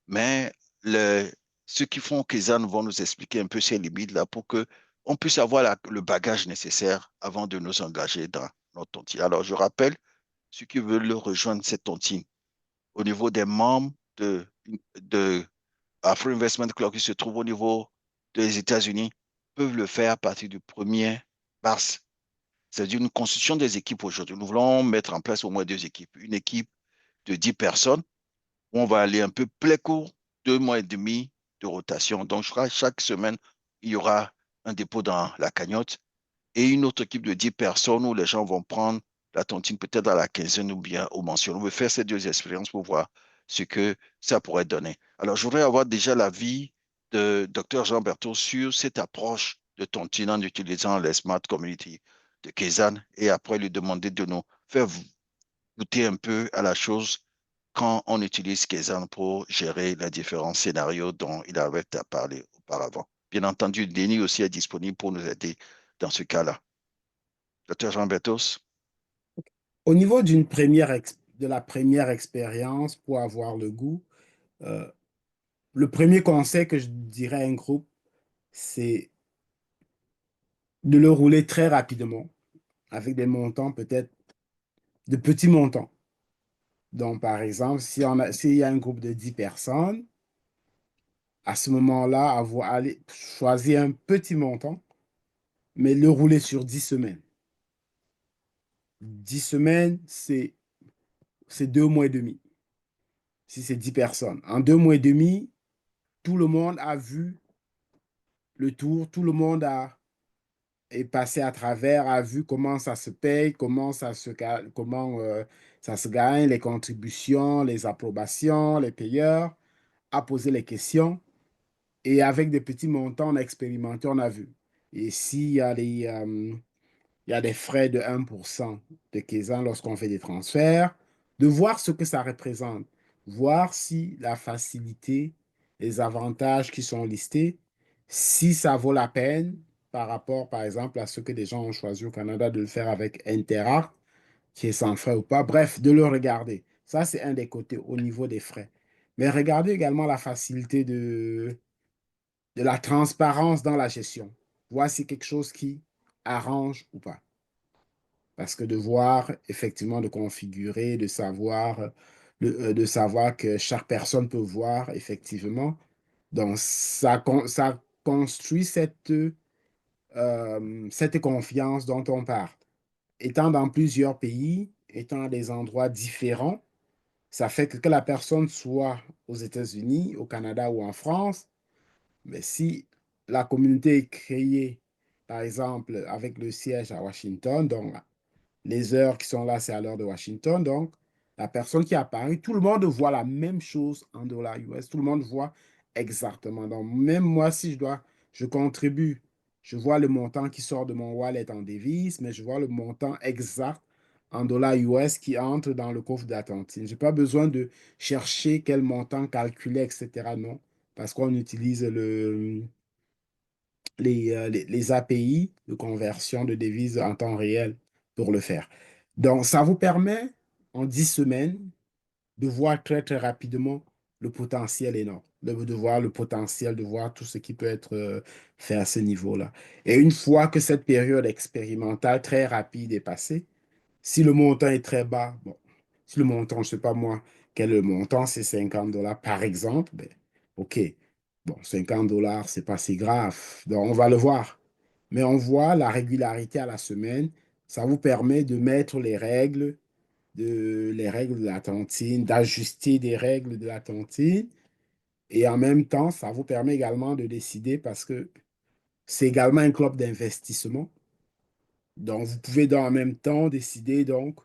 mais le, ceux qui font Kezan vont nous expliquer un peu ces limites-là pour que on puisse avoir le bagage nécessaire avant de nous engager dans notre tontine. Alors, je rappelle ceux qui veulent rejoindre cette tontine au niveau des membres de Afro Investment Club qui se trouve au niveau des États-Unis peuvent le faire à partir du 1er mars. C'est une constitution des équipes aujourd'hui. Nous voulons mettre en place au moins 2 équipes. Une équipe de 10 personnes où on va aller un peu plein court, 2 mois et demi de rotation. Donc, je crois que chaque semaine, il y aura un dépôt dans la cagnotte et une autre équipe de 10 personnes où les gens vont prendre la tontine peut-être à la quinzaine ou bien au mention. On veut faire ces 2 expériences pour voir ce que ça pourrait donner. Alors, je voudrais avoir déjà l'avis de Dr. Jean Berthaud sur cette approche de tontine en utilisant les smart communities. de Kézanne et après lui demander de nous faire goûter un peu à la chose quand on utilise Kézanne pour gérer les différents scénarios dont il avait à parler auparavant. Bien entendu, Denis aussi est disponible pour nous aider dans ce cas-là. Docteur Jean Berthos. Au niveau de la première expérience pour avoir le goût, euh, le premier conseil que je dirais à un groupe, c'est de le rouler très rapidement avec des montants peut-être de petits montants. Donc, par exemple, s'il y a un groupe de 10 personnes, à ce moment-là, aller choisir un petit montant, mais le rouler sur 10 semaines. 10 semaines, c'est 2 mois et demi, si c'est 10 personnes. En 2 mois et demi, tout le monde a vu le tour, tout le monde est passé à travers, a vu comment ça se paye, comment ça se gagne, les contributions, les approbations, les payeurs, a posé les questions. Et avec des petits montants, on a expérimenté, on a vu. Et s'il y a il y a des frais de 1% de Kézan lorsqu'on fait des transferts, de voir ce que ça représente, voir si la facilité, les avantages qui sont listés, si ça vaut la peine par rapport, par exemple, à ce que des gens ont choisi au Canada de le faire avec Interact, qui est sans frais ou pas. Bref, de le regarder. Ça, c'est un des côtés au niveau des frais. Mais regardez également la facilité de la transparence dans la gestion. Voici quelque chose qui arrange ou pas. Parce que de voir, effectivement, de configurer, de savoir que chaque personne peut voir, effectivement. Donc, ça construit cette confiance dont on parle. Étant dans plusieurs pays, étant à des endroits différents, ça fait que la personne soit aux États-Unis, au Canada ou en France, mais si la communauté est créée, par exemple, avec le siège à Washington, donc les heures qui sont là, c'est à l'heure de Washington. Donc, la personne qui apparaît, tout le monde voit la même chose en dollars US. Tout le monde voit exactement. Donc, même moi, si je contribue, je vois le montant qui sort de mon wallet en devise, mais je vois le montant exact en dollars US qui entre dans le coffre de la tontine. Je n'ai pas besoin de chercher quel montant calculer, etc. Non, parce qu'on utilise les API de conversion de devises en temps réel pour le faire. Donc, ça vous permet, en 10 semaines, de voir très, très rapidement le potentiel énorme, de voir le potentiel, de voir tout ce qui peut être fait à ce niveau-là. Et une fois que cette période expérimentale très rapide est passée, si le montant est très bas, bon, si le montant, je ne sais pas moi, quel est le montant, c'est 50 dollars par exemple, ben, OK, bon, 50 dollars, c'est pas si grave. Donc, on va le voir. Mais on voit la régularité à la semaine. Ça vous permet de mettre les règles de la tontine, d'ajuster des règles de la tontine. Et en même temps, ça vous permet également de décider parce que c'est également un club d'investissement. Donc, vous pouvez en même temps décider donc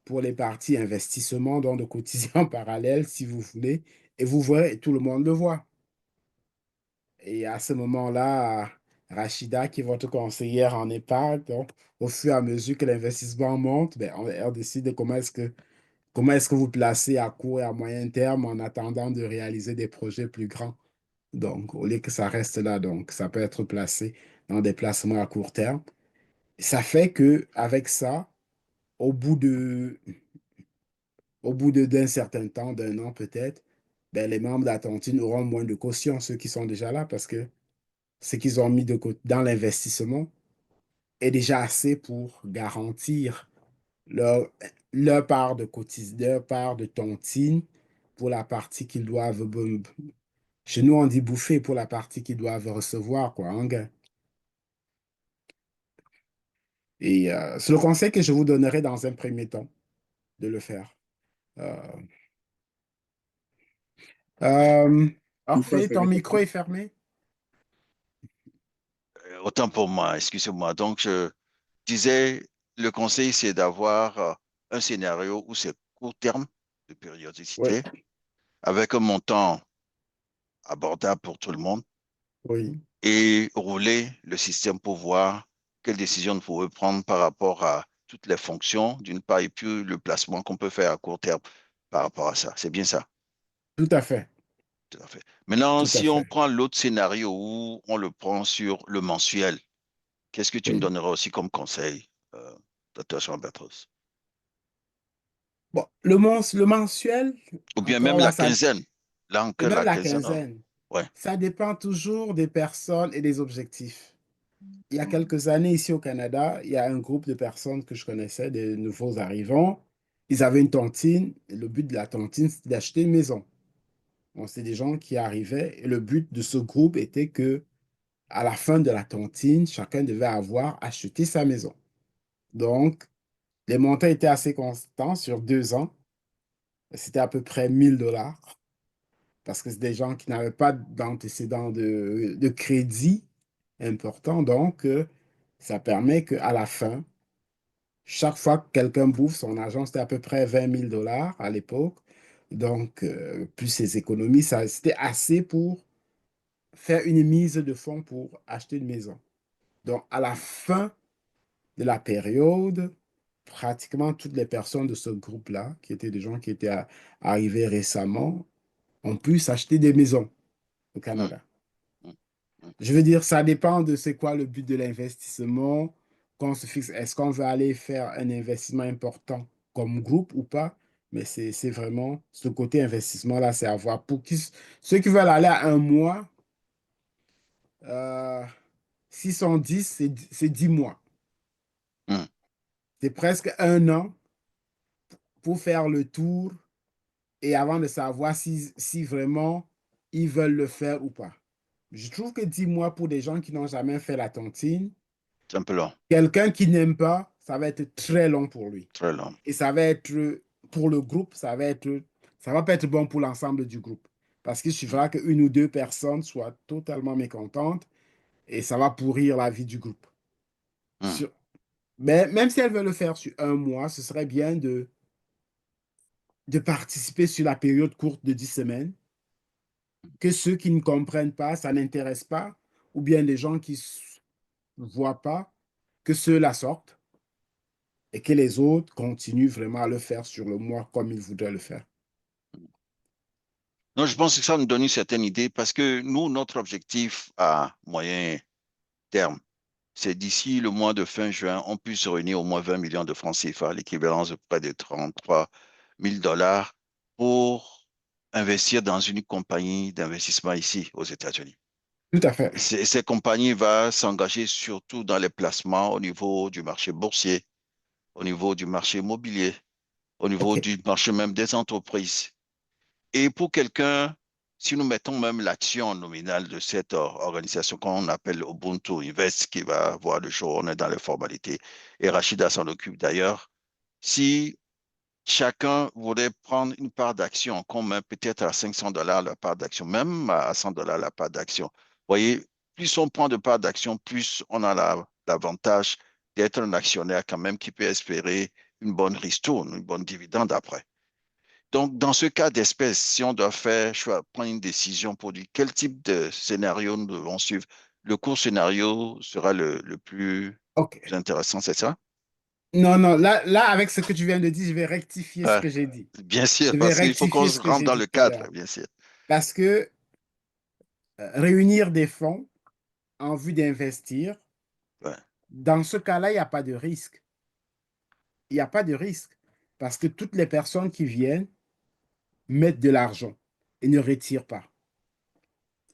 pour les parties investissement, donc de cotiser en parallèle si vous voulez. Et vous verrez, tout le monde le voit. Et à ce moment-là, Rachida, qui est votre conseillère en épargne, donc, au fur et à mesure que l'investissement monte, ben, on décide de comment est-ce que vous placez à court et à moyen terme en attendant de réaliser des projets plus grands. Donc, au lieu que ça reste là, donc ça peut être placé dans des placements à court terme. Ça fait que avec ça, au bout d'un certain temps, d'un an peut-être, ben, les membres de la tontine auront moins de caution, ceux qui sont déjà là, parce que ce qu'ils ont mis de côté dans l'investissement est déjà assez pour garantir leur, leur part leur part de tontine pour la partie qu'ils doivent. Chez nous, on dit bouffer pour la partie qu'ils doivent recevoir, quoi, en gain. Et c'est le conseil que je vous donnerai dans un premier temps de le faire. Euh, euh, Pourquoi Orphée, c'est ton micro difficile? est fermé? Autant pour moi, excusez-moi. Donc, je disais, le conseil, c'est d'avoir un scénario où c'est court terme de Oui, périodicité, avec un montant abordable pour tout le monde, oui, et rouler le système pour voir quelle décision vous pouvez prendre par rapport à toutes les fonctions, d'une part, et puis le placement qu'on peut faire à court terme par rapport à ça. C'est bien ça. Tout à fait, Tout à fait. Maintenant, tout à si on fait. prend l'autre scénario où on le prend sur le mensuel, qu'est-ce que tu me Oui. donnerais aussi comme conseil, Dr. Chambertos? Bon, le mensuel, Ou bien même encore la là, quinzaine. Là et encore, même la la quinzaine. Oh, quinzaine, ouais. ça dépend toujours des personnes et des objectifs. Il y a quelques années, ici au Canada, il y a un groupe de personnes que je connaissais, des nouveaux arrivants. Ils avaient une tontine. Et le but de la tontine, c'était d'acheter une maison. Bon, c'est des gens qui arrivaient. Et le but de ce groupe était que, à la fin de la tontine, chacun devait avoir acheté sa maison. Donc, les montants étaient assez constants sur 2 ans. C'était à peu près 1 000 $ parce que c'est des gens qui n'avaient pas d'antécédents de crédit important. Donc, ça permet qu'à la fin, chaque fois que quelqu'un bouffe son argent, c'était à peu près 20 000 $ à l'époque. Donc, plus ses économies, ça, c'était assez pour faire une mise de fonds pour acheter une maison. Donc, à la fin de la période, pratiquement toutes les personnes de ce groupe-là, qui étaient des gens qui étaient arrivés récemment, ont pu s'acheter des maisons au Mm, Canada. mm, mm. Je veux dire, ça dépend de c'est quoi le but de l'investissement qu'on se fixe. Est-ce qu'on veut aller faire un investissement important comme groupe ou pas? Mais c'est vraiment ce côté investissement-là, c'est à voir. Ceux qui veulent aller à un mois, euh, 610, c'est 10 mois. Mm. C'est presque un an pour faire le tour et avant de savoir si vraiment ils veulent le faire ou pas. Je trouve que 10 mois pour des gens qui n'ont jamais fait la tontine, C'est un peu long, quelqu'un qui n'aime pas, ça va être très long pour lui. très long. Et ça va être, pour le groupe, ça va pas être bon pour l'ensemble du groupe. Parce qu'il Mm, suffira qu'une ou deux personnes soient totalement mécontentes et ça va pourrir la vie du groupe. mm. Sur- mais même si elle veut le faire sur un mois, ce serait bien de participer sur la période courte de 10 semaines, que ceux qui ne comprennent pas, ça n'intéresse pas, ou bien les gens qui ne voient pas, que ceux-là sortent et que les autres continuent vraiment à le faire sur le mois comme ils voudraient le faire. Non, je pense que ça nous donne une certaine idée parce que nous, notre objectif à moyen terme, c'est d'ici le mois de fin juin, on puisse réunir au moins 20 millions de francs CFA, l'équivalent de près de 33 000 dollars pour investir dans une compagnie d'investissement ici aux États-Unis. Tout à fait. Ces compagnies vont s'engager surtout dans les placements au niveau du marché boursier, au niveau du marché immobilier, au niveau OK. du marché même des entreprises. Et pour quelqu'un, si nous mettons même l'action nominale de cette organisation qu'on appelle Ubuntu Invest, qui va voir le jour, on est dans les formalités, et Rachida s'en occupe d'ailleurs, si chacun voudrait prendre une part d'action, qu'on met peut-être à 500 dollars la part d'action, même à 100 dollars la part d'action. Vous voyez, plus on prend de part d'action, plus on a l'avantage d'être un actionnaire quand même qui peut espérer une bonne ristourne, une bonne dividende après. Donc, dans ce cas d'espèce, si on doit prendre une décision pour dire quel type de scénario nous devons suivre, le court scénario sera le plus OK. intéressant, c'est ça? Non, non, là, avec ce que tu viens de dire, je vais rectifier ce Ouais, que j'ai dit. bien sûr, Je vais parce qu'il faut qu'on rectifier se ce que rentre j'ai dans dit le tout à cadre, l'heure. bien sûr. Parce que réunir des fonds en vue d'investir, Ouais, dans ce cas-là, il n'y a pas de risque. Il n'y a pas de risque. Parce que toutes les personnes qui viennent mettent de l'argent et ne retirent pas.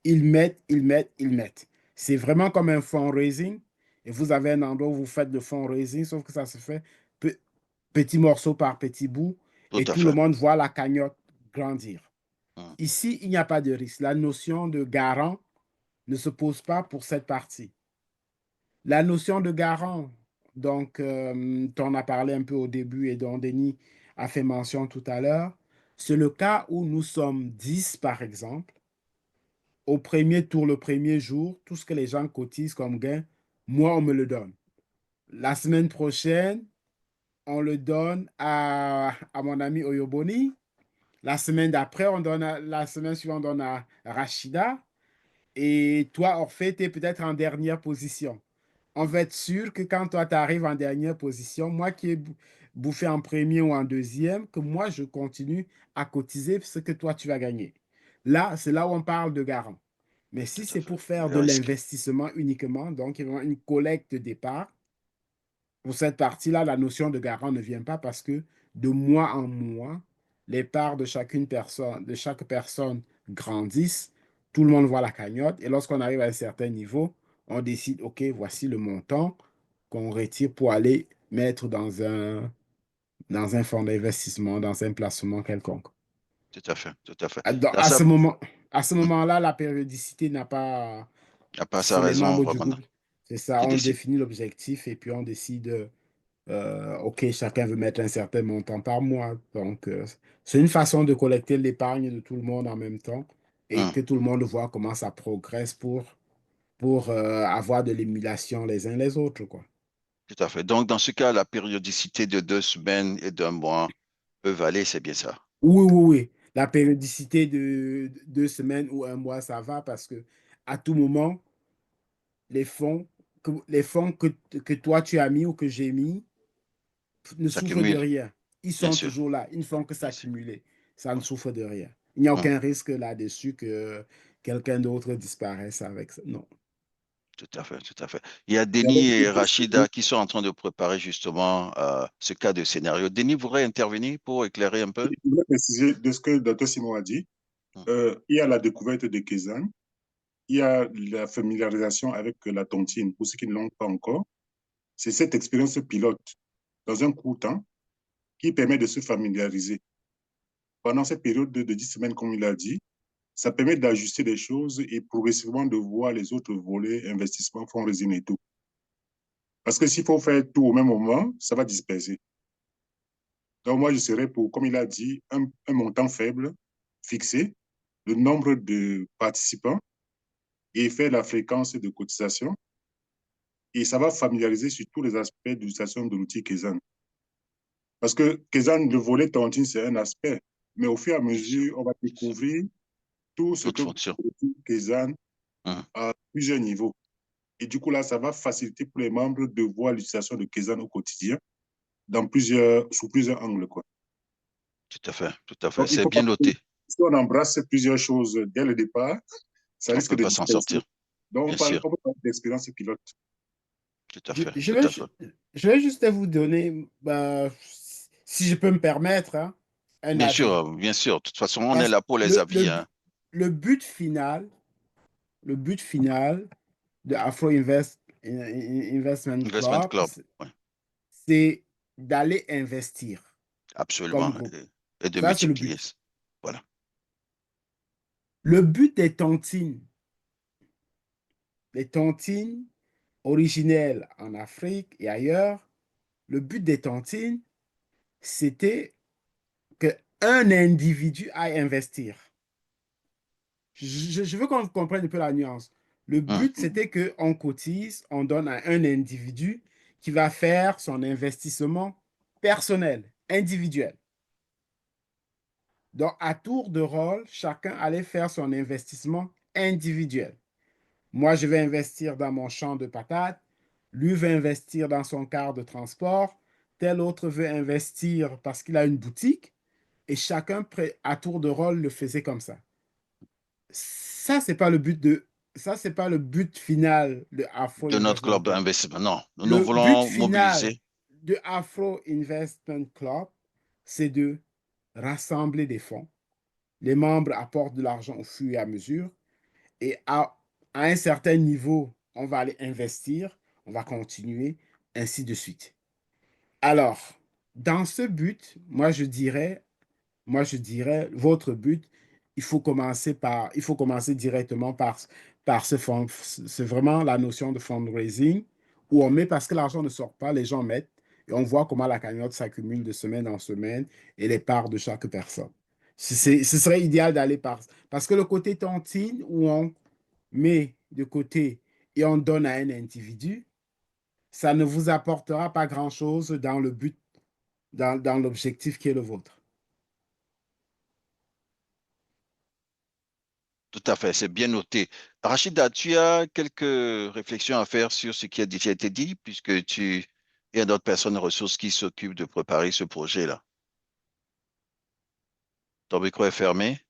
Ils mettent, ils mettent, ils mettent. C'est vraiment comme un fundraising. Et vous avez un endroit où vous faites le fundraising, sauf que ça se fait pe- petit morceau par petit bout. tout Et à tout le fait. monde voit la cagnotte grandir. Mm. Ici, il n'y a pas de risque. La notion de garant ne se pose pas pour cette partie. La notion de garant, donc, tu en as parlé un peu au début et dont Denis a fait mention tout à l'heure, c'est le cas où nous sommes 10, par exemple. Au premier tour, le premier jour, tout ce que les gens cotisent comme gain, moi, on me le donne. La semaine prochaine, on le donne à mon ami Oyoboni. La semaine d'après, la semaine suivante, on donne à Rachida. Et toi, Orphée, tu es peut-être en dernière position. on va être sûr que quand toi, tu arrives en dernière position, moi qui ai bouffé en premier ou en deuxième, que moi, je continue à cotiser ce que toi, tu vas gagner. Là, c'est là où on parle de garant. Mais si Tout à c'est fait. pour faire Le de risque. l'investissement uniquement, donc il y a une collecte de départ, pour cette partie-là, la notion de garant ne vient pas parce que de mois en mois, les parts de de chaque personne grandissent, tout le monde voit la cagnotte et lorsqu'on arrive à un certain niveau, on décide, OK, voici le montant qu'on retire pour aller mettre dans un fonds d'investissement, dans un placement quelconque. Tout à fait. Tout à fait. Dans À ça, ce à ce moment-là, la périodicité n'a pas... à part sa C'est les raison membres du vraiment groupe. C'est ça, qui on décide. définit l'objectif et puis on décide. OK, chacun veut mettre un certain montant par mois. Donc, c'est une façon de collecter l'épargne de tout le monde en même temps et Hum, que tout le monde voit comment ça progresse pour avoir de l'émulation les uns les autres, quoi. tout à fait. Donc, dans ce cas, la périodicité de 2 semaines et d'un mois peut aller, c'est bien ça. Oui, oui, oui. La périodicité de 2 semaines ou un mois, ça va parce que à tout moment, les fonds que toi tu as mis ou que j'ai mis, ne Ça souffrent de cumule, rien. Ils bien sont sûr. toujours là. Ils ne font que Bien sûr. s'accumuler. Ça ne Hum, souffre de rien. Il n'y a hum, aucun risque là-dessus que quelqu'un d'autre disparaisse avec ça. Non. tout à fait, tout à fait. Il y a Il y avait Denis et plusieurs Rachida qui sont en train de préparer justement ce cas de scénario. Denis voudrait intervenir pour éclairer un peu? Je voulais préciser de ce que le Dr Simon a dit. Hum, Il y a la découverte de Kézanne, il y a la familiarisation avec la tontine, pour ceux qui ne l'ont pas encore. C'est cette expérience pilote dans un court temps qui permet de se familiariser. Pendant cette période de 10 semaines, comme il a dit, ça permet d'ajuster les choses et progressivement de voir les autres volets, investissement, fonds résine et tout. Parce que s'il faut faire tout au même moment, ça va disperser. Donc moi, je serais pour, comme il a dit, un montant faible, fixé, le nombre de participants et faire la fréquence de cotisation. Et ça va familiariser sur tous les aspects d'utilisation de l'outil Kezan. Parce que Kezan, le volet tontine, c'est un aspect. Mais au fur et à bien sûr, mesure, on va bien sûr. découvrir tout ce D'autres que fonctions. l'outil Kezan Hum, à plusieurs niveaux. Et du coup, là, ça va faciliter pour les membres de voir l'utilisation de Kezan au quotidien sous plusieurs angles, quoi. tout à fait, tout à fait. Donc, il C'est faut pas bien que, noté. si on embrasse plusieurs choses dès le départ, ça On ne risque peut de pas s'en disperser. sortir. Donc, Bien sûr, on peut parler d'expérience pilote. tout à Je, fait, je tout vais, à ju- fait. je vais juste vous donner, si je peux me permettre, hein, un Bien avis. sûr, bien sûr. De toute façon, on est Parce que là pour les avis, hein. le but final, le but final de Investment Investment Club, Club, ouais, c'est d'aller investir comme absolument. groupe. Et de Ça, c'est le multiplier. but. Voilà. Le but des tontines, les tontines originelles en Afrique et ailleurs, le but des tontines, c'était qu'un individu aille investir. Je veux qu'on comprenne un peu la nuance. Le Hum, but, c'était qu'on cotise, on donne à un individu qui va faire son investissement personnel, individuel. Donc, à tour de rôle, chacun allait faire son investissement individuel. Moi, je vais investir dans mon champ de patates. Lui veut investir dans son car de transport. Tel autre veut investir parce qu'il a une boutique. Et chacun, à tour de rôle, le faisait comme ça. Ça, c'est pas le but de... Ça, c'est pas le but final de Afro de notre Investment club Club. d'investissement. Non, nous Le but voulons final mobiliser. de Afro Investment Club, c'est de rassembler des fonds. Les membres apportent de l'argent au fur et à mesure. Et à un certain niveau, on va aller investir, on va continuer, ainsi de suite. Alors, dans ce but, votre but, il faut commencer directement par ce fond. C'est vraiment la notion de fundraising où on met, parce que l'argent ne sort pas, les gens mettent et on voit comment la cagnotte s'accumule de semaine en semaine et les parts de chaque personne. Ce serait idéal d'aller parce que le côté tontine où on met de côté et on donne à un individu, ça ne vous apportera pas grand-chose dans le but, dans l'objectif qui est le vôtre. Tout Tout à fait, c'est bien noté. Rachida, tu as quelques réflexions à faire sur ce qui a déjà été dit, puisque il y a d'autres personnes ressources qui s'occupent de préparer ce projet-là. Ton micro est fermé.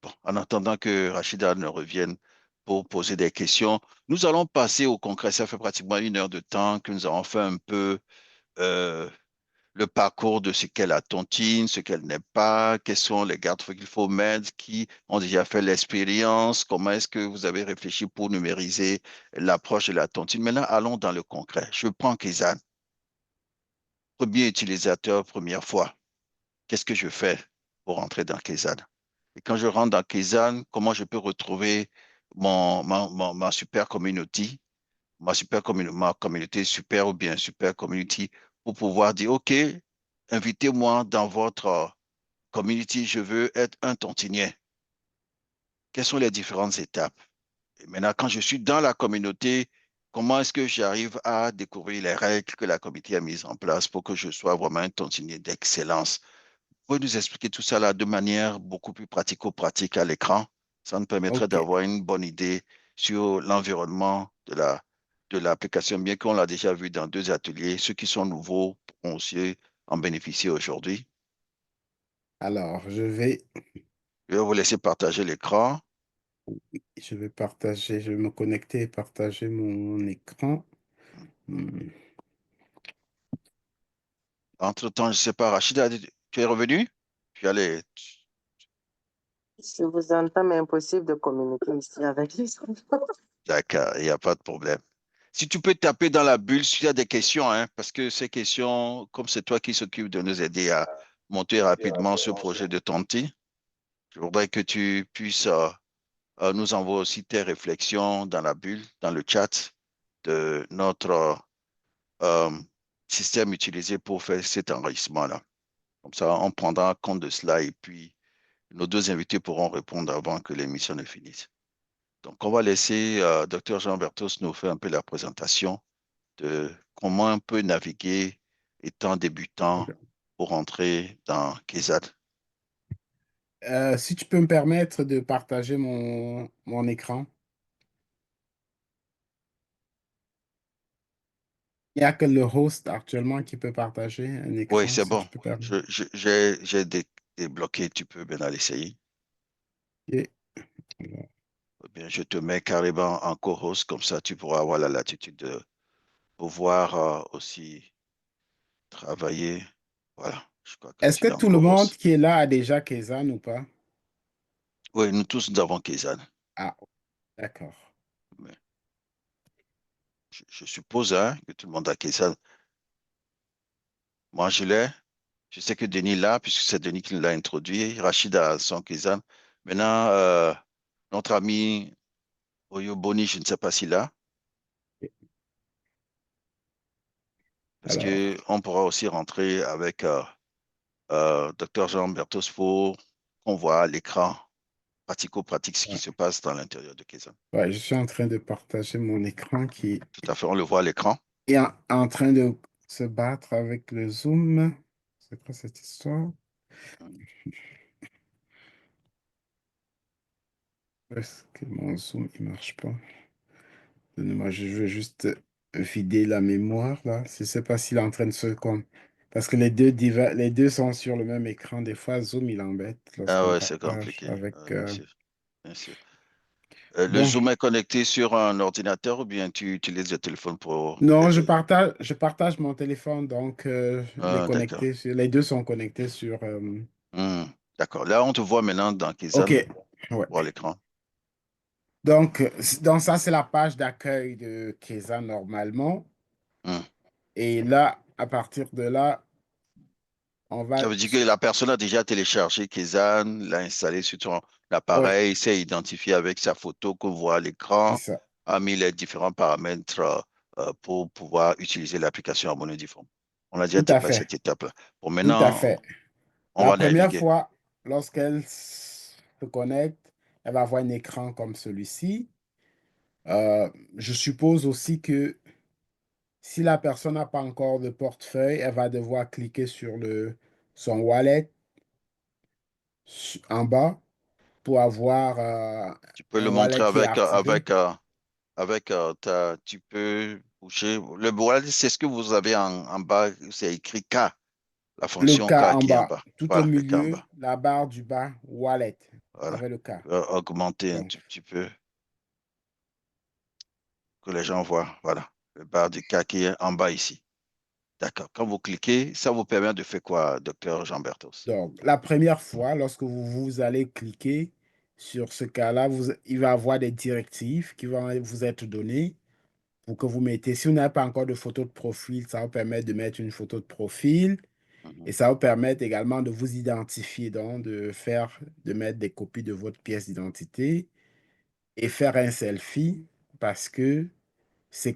Bon, en attendant que Rachida ne revienne pour poser des questions, nous allons passer au concret. Ça fait pratiquement 1 heure de temps que nous avons fait un peu euh, le parcours de ce qu'est la tontine, ce qu'elle n'est pas, quels sont les garde-fous qu'il faut mettre, qui ont déjà fait l'expérience, comment est-ce que vous avez réfléchi pour numériser l'approche de la tontine. Maintenant, allons dans le concret. Je prends Kizan, premier utilisateur, première fois. Qu'est-ce que je fais pour entrer dans Kizan? Et quand je rentre dans Kizan, comment je peux retrouver ma super community, ma communauté super ou bien super community pour pouvoir dire, OK, invitez-moi dans votre community, je veux être un tontinier. Quelles sont les différentes étapes? Et maintenant, quand je suis dans la communauté, comment est-ce que j'arrive à découvrir les règles que la communauté a mises en place pour que je sois vraiment un tontinier d'excellence? Vous pouvez nous expliquer tout ça là de manière beaucoup plus pratico-pratique à l'écran. Ça nous permettrait OK. d'avoir une bonne idée sur l'environnement de l'application, bien qu'on l'a déjà vu dans 2 ateliers. Ceux qui sont nouveaux pourront aussi en bénéficier aujourd'hui. Alors, Je vais vous laisser partager l'écran. je vais partager, je vais me connecter et partager mon écran. Hmm. Entre-temps, je ne sais pas, Rachida, tu es revenu? Tu allais. Je vous entends, mais impossible de communiquer ici avec les enfants. D'accord, il n'y a pas de problème. Si tu peux taper dans la bulle s'il y a des questions, hein, parce que ces questions, comme c'est toi qui s'occupe de nous aider à monter rapidement ce projet de Tonti, je voudrais que tu puisses nous envoyer aussi tes réflexions dans la bulle, dans le chat de notre euh, système utilisé pour faire cet enregistrement-là. Comme ça, on prendra compte de cela et puis nos deux invités pourront répondre avant que l'émission ne finisse. Donc, on va laisser Dr. Jean Bertos nous faire un peu la présentation de comment on peut naviguer étant débutant pour entrer dans KEZAD. Si tu peux me permettre de partager mon écran. Il n'y a que le host actuellement qui peut partager un Oui, écran, c'est si bon. tu peux permettre. J'ai débloqué, tu peux bien essayer. Ok. Eh bien, je te mets carrément en co-host, comme ça tu pourras avoir la latitude de pouvoir aussi travailler. Voilà, je crois que Est-ce tu que es en tout le monde co-host. qui est là a déjà Kezan ou pas? Oui, nous tous, nous avons KEZAD. Ah, d'accord. Mais je suppose hein, que tout le monde a KEZAD. Moi, je l'ai. Je sais que Denis l'a, puisque c'est Denis qui l'a introduit. Rachid a son Kizan. Maintenant, notre ami Oyo Boni, je ne sais pas s'il l'a. Est-ce Alors, qu'on pourra aussi rentrer avec Dr. Jean Bertos pour qu'on voit à l'écran pratico-pratique ce qui ouais. se passe dans l'intérieur de Kizan. Ouais, je suis en train de partager mon écran qui Tout à fait, on le voit à l'écran. est en train de se battre avec le Zoom. C'est quoi cette histoire? Est-ce que mon Zoom il marche pas? Donnez-moi, je veux juste vider la mémoire là. Je ne sais pas s'il est en train de se comme. Parce que les deux sont sur le même écran. Des fois, Zoom, il embête Ah lorsqu'on ouais, c'est partage compliqué. avec. Bien sûr, bien sûr. Le Bon, Zoom est connecté sur un ordinateur ou bien tu utilises le téléphone pour non, les... je partage mon téléphone, donc Ah, d'accord. les deux sont connectés sur. Hmm, d'accord. Là, on te voit maintenant dans OK, Kizan, ouais. voir l'écran. Donc ça, c'est la page d'accueil de Keza normalement. Hmm. Et là, à partir de là, on Ça va. veut dire que la personne a déjà téléchargé Kizan, l'a installé sur son Oui, appareil, s'est identifié avec sa photo qu'on voit à c'est l'écran, ça. a mis les différents paramètres pour pouvoir utiliser l'application Harmonie Difform. On a déjà Tout à dépassé fait. cette étape-là. Bon, Tout à maintenant, fait. on La va première naviguer. fois, lorsqu'elle se connecte, elle va avoir un écran comme celui-ci. Je suppose aussi que si la personne n'a pas encore de portefeuille, elle va devoir cliquer sur son wallet en bas pour avoir Tu peux un le montrer wallet qui est activé. tu peux bouger. Le wallet, c'est ce que vous avez en bas, c'est écrit K, la Le fonction K K en qui est en bas, bas. tout au Voilà, le K en milieu, bas. la barre du bas, wallet, Voilà. avec le K. Augmenter un Donc, tout petit peu, que les gens voient. Voilà, le barre du K qui est en bas ici. D'accord. Quand vous cliquez, ça vous permet de faire quoi, docteur Jean Berthos? la première fois, lorsque vous allez cliquer sur ce cas-là, il va y avoir des directives qui vont vous être données pour que vous mettez. Si vous n'avez pas encore de photo de profil, ça va vous permettre de mettre une photo de profil Mhm, et ça va vous permettre également de vous identifier, donc de mettre des copies de votre pièce d'identité et faire un selfie parce que c'est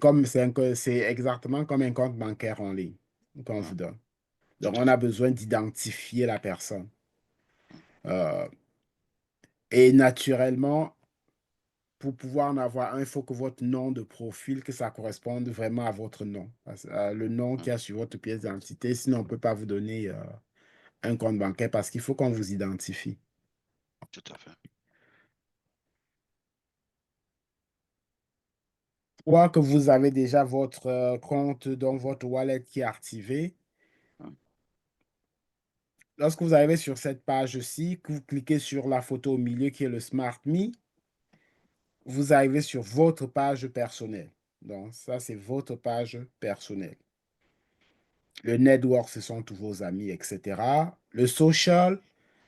exactement comme un compte bancaire en ligne qu'on mhm, vous donne. tout Donc, à on a fait. besoin d'identifier la personne. Mhm, Euh, et naturellement, pour pouvoir en avoir un, il faut que votre nom de profil, que ça corresponde vraiment à votre nom. Le nom mhm, qu'il y a sur votre pièce d'identité. Sinon, on ne peut pas vous donner un compte bancaire parce qu'il faut qu'on vous identifie. tout à fait. Soit que vous avez déjà votre compte dans votre wallet qui est activé. Mhm, Lorsque vous arrivez sur cette page-ci, que vous cliquez sur la photo au milieu qui est le Smart Me, vous arrivez sur votre page personnelle. Donc, ça, c'est votre page personnelle. Le network, ce sont tous vos amis, etc. Le social,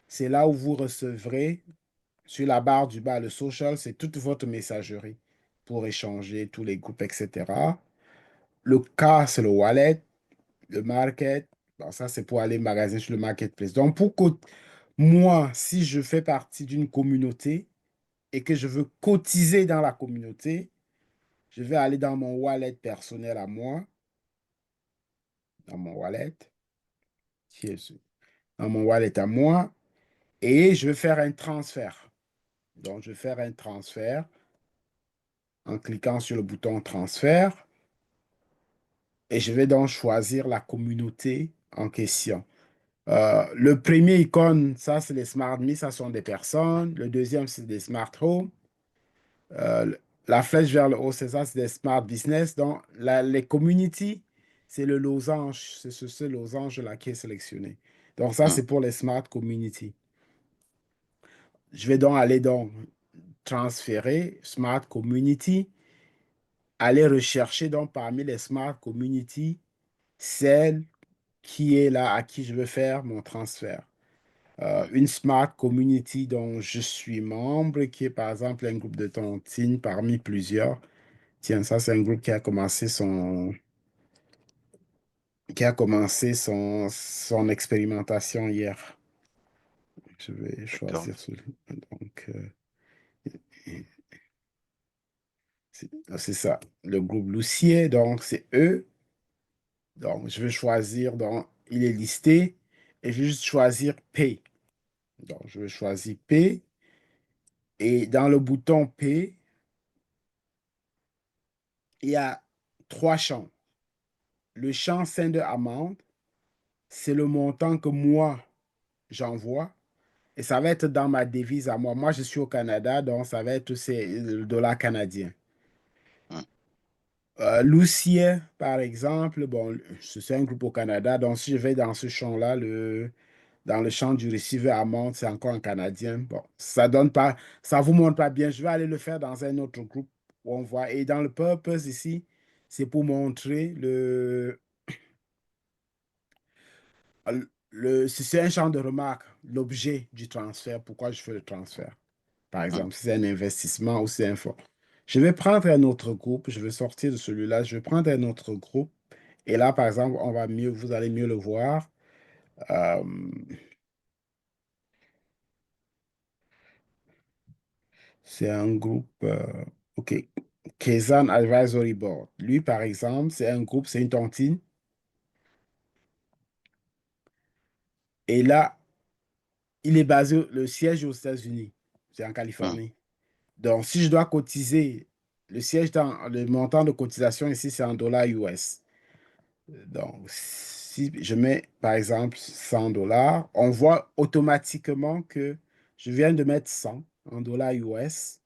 c'est là où vous recevrez, sur la barre du bas, le social, c'est toute votre messagerie pour échanger tous les groupes, etc. Le K, c'est le wallet. Le market, bon, ça, c'est pour aller magasiner sur le marketplace. Donc, moi, si je fais partie d'une communauté et que je veux cotiser dans la communauté, je vais aller dans mon wallet personnel à moi, dans mon wallet, qui est dans mon wallet à moi, et je vais faire un transfert. Donc, je vais faire un transfert en cliquant sur le bouton transfert et je vais donc choisir la communauté en question. Le premier icône, ça, c'est les Smart Me, ça sont des personnes. Le deuxième, c'est des Smart Home. Euh, la flèche vers le haut, c'est ça, c'est des Smart Business. Donc, les community, c'est le losange, c'est ce losange-là qui est sélectionné. Donc, ça, mhm, c'est pour les Smart Community. Je vais donc aller transférer Smart Community, aller rechercher donc parmi les Smart Community celle qui est là, à qui je veux faire mon transfert. mhm. Une Smart Community dont je suis membre, qui est par exemple un groupe de tontines parmi plusieurs. Tiens, ça, c'est un groupe qui a commencé son expérimentation hier. Je vais D'accord. choisir celui. Donc, c'est ça, le groupe Loussier. Donc, c'est eux. Donc, je vais choisir, donc, il est listé et je vais juste choisir P. Donc, je vais choisir P et dans le bouton P, il y a trois champs. Le champ Send Amount, c'est le montant que moi, j'envoie et ça va être dans ma devise à moi. Moi, je suis au Canada, donc ça va être le dollar canadien. Mhm, Lucien, par exemple, bon, c'est un groupe au Canada, donc si je vais dans ce champ-là, dans le champ du receiver amount, c'est encore en canadien. Bon, ça donne pas, ça vous montre pas bien. Je vais aller le faire dans un autre groupe où on voit. Et dans le purpose ici, c'est pour montrer c'est un champ de remarque, l'objet du transfert, pourquoi je fais le transfert. Par mhm. exemple, si c'est un investissement ou c'est un fonds. Je vais prendre un autre groupe, je vais sortir de celui-là, je vais prendre un autre groupe. Et là, par exemple, vous allez mieux le voir. Euh, c'est un groupe, OK. Kezan Advisory Board. Lui, par exemple, c'est un groupe, c'est une tontine. Et là, le siège est aux États-Unis. C'est en Mhm. Californie. Donc, si je dois cotiser, le montant de cotisation ici, c'est en dollars US. Donc, si je mets, par exemple, 100 dollars, on voit automatiquement que je viens de mettre 100. en dollars US.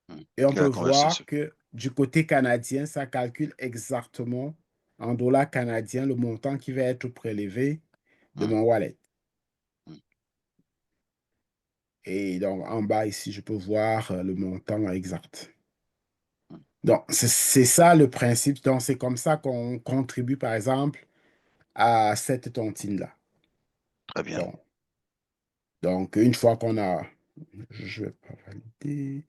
Hmm. Et on Et peut la voir conversation. que du côté canadien, ça calcule exactement en dollars canadiens le montant qui va être prélevé de Hmm. mon wallet. Hmm. Et donc, en bas ici, je peux voir le montant exact. Hmm. Donc, c'est ça le principe. Donc, c'est comme ça qu'on contribue, par exemple, à cette tontine-là. Très bien. Donc, une fois qu'on a... Je vais pas valider.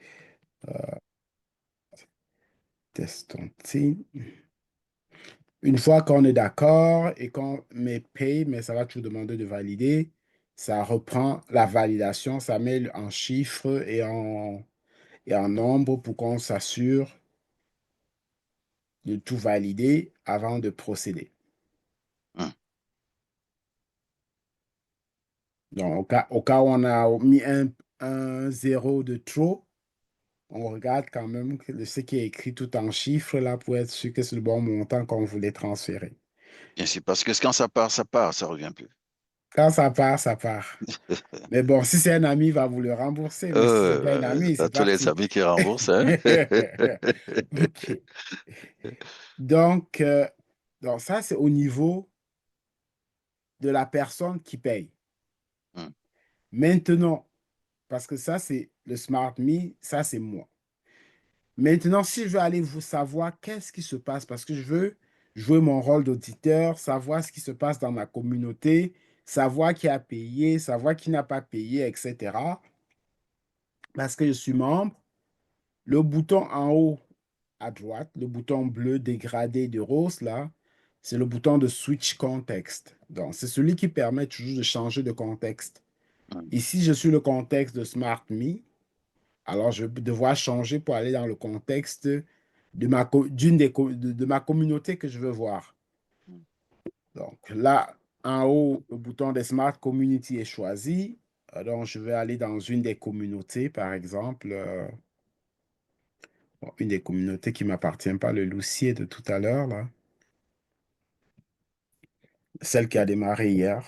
Test tontine. Une fois qu'on est d'accord et qu'on met pay, mais ça va toujours demander de valider, ça reprend la validation, ça met en chiffres et en nombre pour qu'on s'assure de tout valider avant de procéder. Hmm. Donc, au cas où on a mis un zéro de trop, on regarde quand même ce qui est écrit tout en chiffres là pour être sûr que c'est le bon montant qu'on voulait transférer. Bien sûr, parce que quand ça part, ça revient plus. Quand ça part, ça part. Mais bon, si c'est un ami, il va vous le rembourser. Mais si c'est pas un ami, T'as c'est tous les parti. amis qui remboursent, hein? OK. Donc, donc ça, c'est au niveau de la personne qui paye. Hmm. Maintenant, parce que ça, c'est le Smart Me, ça, c'est moi. Maintenant, si je veux aller vous savoir qu'est-ce qui se passe, parce que je veux jouer mon rôle d'auditeur, savoir ce qui se passe dans ma communauté, savoir qui a payé, savoir qui n'a pas payé, etc. Parce que je suis membre, le bouton en haut à droite, le bouton bleu dégradé de rose, là, c'est le bouton de Switch Context. Donc, c'est celui qui permet toujours de changer de contexte. Hmm. Ici, je suis le contexte de Smart Me. Alors, je vais devoir changer pour aller dans le contexte de ma communauté que je veux voir. Hmm. Donc, là, en haut, le bouton de Smart Community est choisi. Donc, je vais aller dans une des communautés, par exemple. Bon, une des communautés qui ne m'appartient pas, le Loussier de tout à l'heure, là. Celle qui a démarré hier.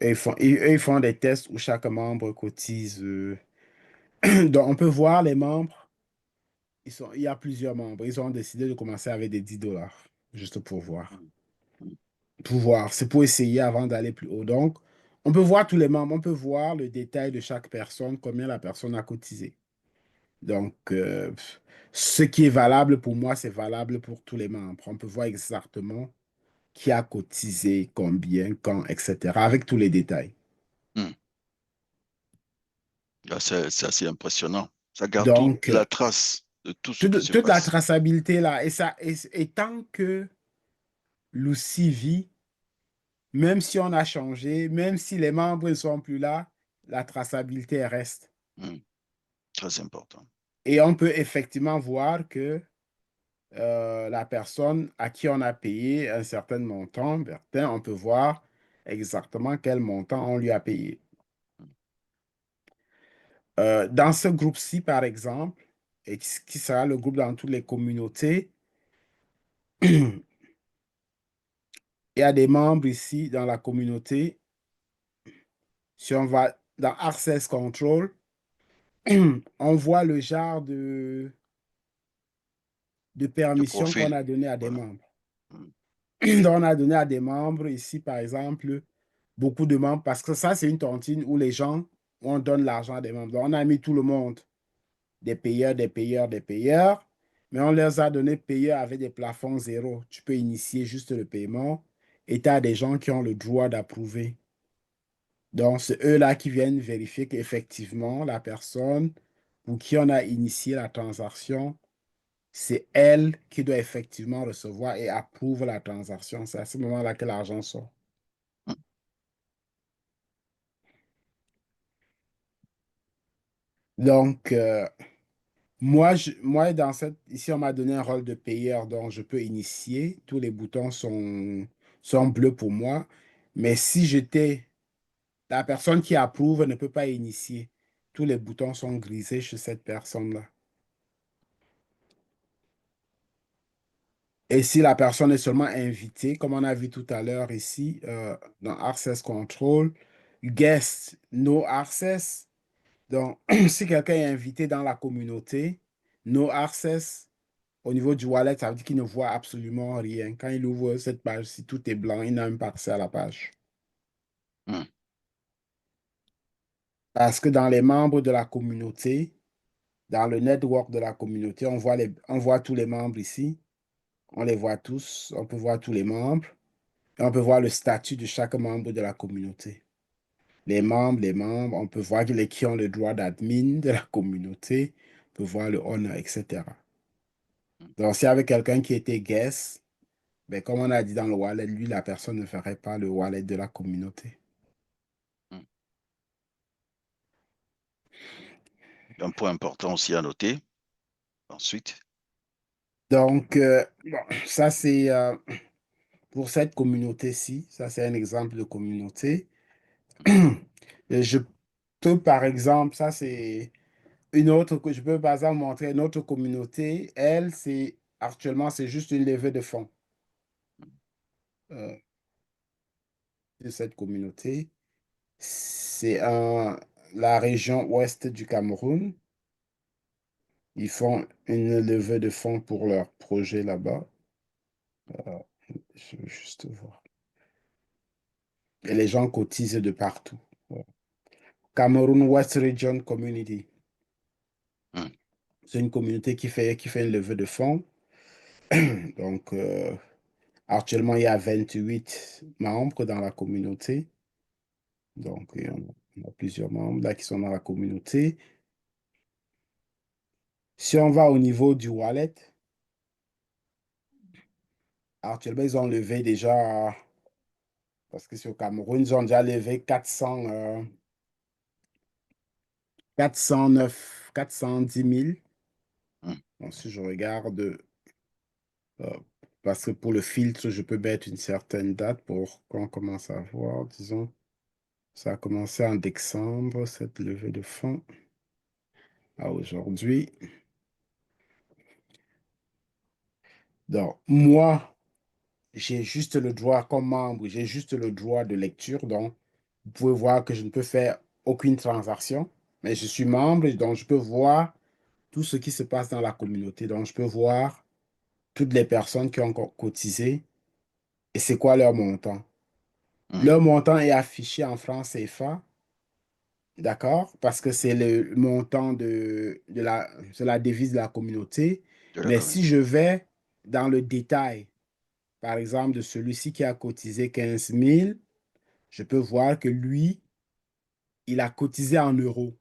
Et ils font des tests où chaque membre cotise. Donc, on peut voir les membres. Il y a plusieurs membres. Ils ont décidé de commencer avec des 10 $, juste pour voir. Hmm. Hmm. Pour voir. C'est pour essayer avant d'aller plus haut. Donc, on peut voir tous les membres. On peut voir le détail de chaque personne, combien la personne a cotisé. Donc, ce qui est valable pour moi, c'est valable pour tous les membres. On peut voir exactement qui a cotisé, combien, quand, etc., avec tous les détails. Hmm. Ah, c'est assez impressionnant. Ça garde toute Donc, la trace de tout ce qui se toute la passe. traçabilité là, et tant que Lucie vit, même si on a changé, même si les membres ne sont plus là, la traçabilité reste. Hmm. Très important. Et on peut effectivement voir que la personne à qui on a payé un certain montant, Bertin, on peut voir exactement quel montant on lui a payé. Dans ce groupe-ci, par exemple, et qui sera le groupe dans toutes les communautés, il y a des membres ici dans la communauté. Si on va dans Access Control, on voit le genre de De permission qu'on profil. a donné à des Voilà. membres. Hmm. Donc, on a donné à des membres ici, par exemple, beaucoup de membres, parce que ça, c'est une tontine où les gens, on donne l'argent à des membres. Donc, on a mis tout le monde, des payeurs, des payeurs, des payeurs, mais on leur a donné payeurs avec des plafonds zéro. Tu peux initier juste le paiement et tu as des gens qui ont le droit d'approuver. Donc, c'est eux-là qui viennent vérifier qu'effectivement, la personne pour qui on a initié la transaction, c'est elle qui doit effectivement recevoir et approuve la transaction. C'est à ce moment-là que l'argent sort. Hmm. Donc, moi, ici, on m'a donné un rôle de payeur, donc je peux initier. Tous les boutons sont bleus pour moi. Mais si j'étais la personne qui approuve ne peut pas initier. Tous les boutons sont grisés chez cette personne-là. Et si la personne est seulement invitée, comme on a vu tout à l'heure ici, dans Access Control, guest, no access. Donc, si quelqu'un est invité dans la communauté, no access, au niveau du wallet, ça veut dire qu'il ne voit absolument rien. Quand il ouvre cette page, si tout est blanc, il n'a même pas accès à la page. Hmm. Parce que dans les membres de la communauté, dans le network de la communauté, on voit tous les membres ici. On les voit tous. On peut voir tous les membres. Et on peut voir le statut de chaque membre de la communauté. Les membres, on peut voir qui ont le droit d'admin de la communauté. On peut voir le owner, etc. Donc, s'il y avait quelqu'un qui était guest, ben, comme on a dit dans le wallet, lui, la personne ne ferait pas le wallet de la communauté. Hmm. Un point important aussi à noter. Ensuite, Donc, bon, ça, c'est pour cette communauté-ci. Ça, c'est un exemple de communauté. Et je peux, par exemple, ça, c'est une autre que je peux, par exemple, montrer une autre communauté. Elle, c'est actuellement, c'est juste une levée de fonds euh, de cette communauté. C'est la région ouest du Cameroun. Ils font une levée de fonds pour leur projet là-bas. Je veux juste voir. Et les gens cotisent de partout. Voilà. Cameroun West Region Community. hmm, C'est une communauté qui fait une levée de fonds. Donc, actuellement, il y a 28 membres dans la communauté. Donc, on a plusieurs membres là qui sont dans la communauté. Si on va au niveau du wallet, actuellement, ils ont levé déjà, parce que c'est au Cameroun, ils ont déjà levé 410 000. hmm. Donc, si je regarde, euh, parce que pour le filtre, je peux mettre une certaine date pour qu'on commence à voir, disons. Ça a commencé en décembre, cette levée de fonds, à aujourd'hui. Donc, moi, j'ai juste le droit, comme membre, j'ai juste le droit de lecture. Donc, vous pouvez voir que je ne peux faire aucune transaction, mais je suis membre, donc je peux voir tout ce qui se passe dans la communauté. Donc, je peux voir toutes les personnes qui ont cotisé et c'est quoi leur montant. Hmm. Leur montant est affiché en francs CFA, d'accord? Parce que c'est le montant c'est la devise de la communauté. De la Mais si communauté. je vais dans le détail, par exemple, de celui-ci qui a cotisé 15 000, je peux voir que lui, il a cotisé en euros.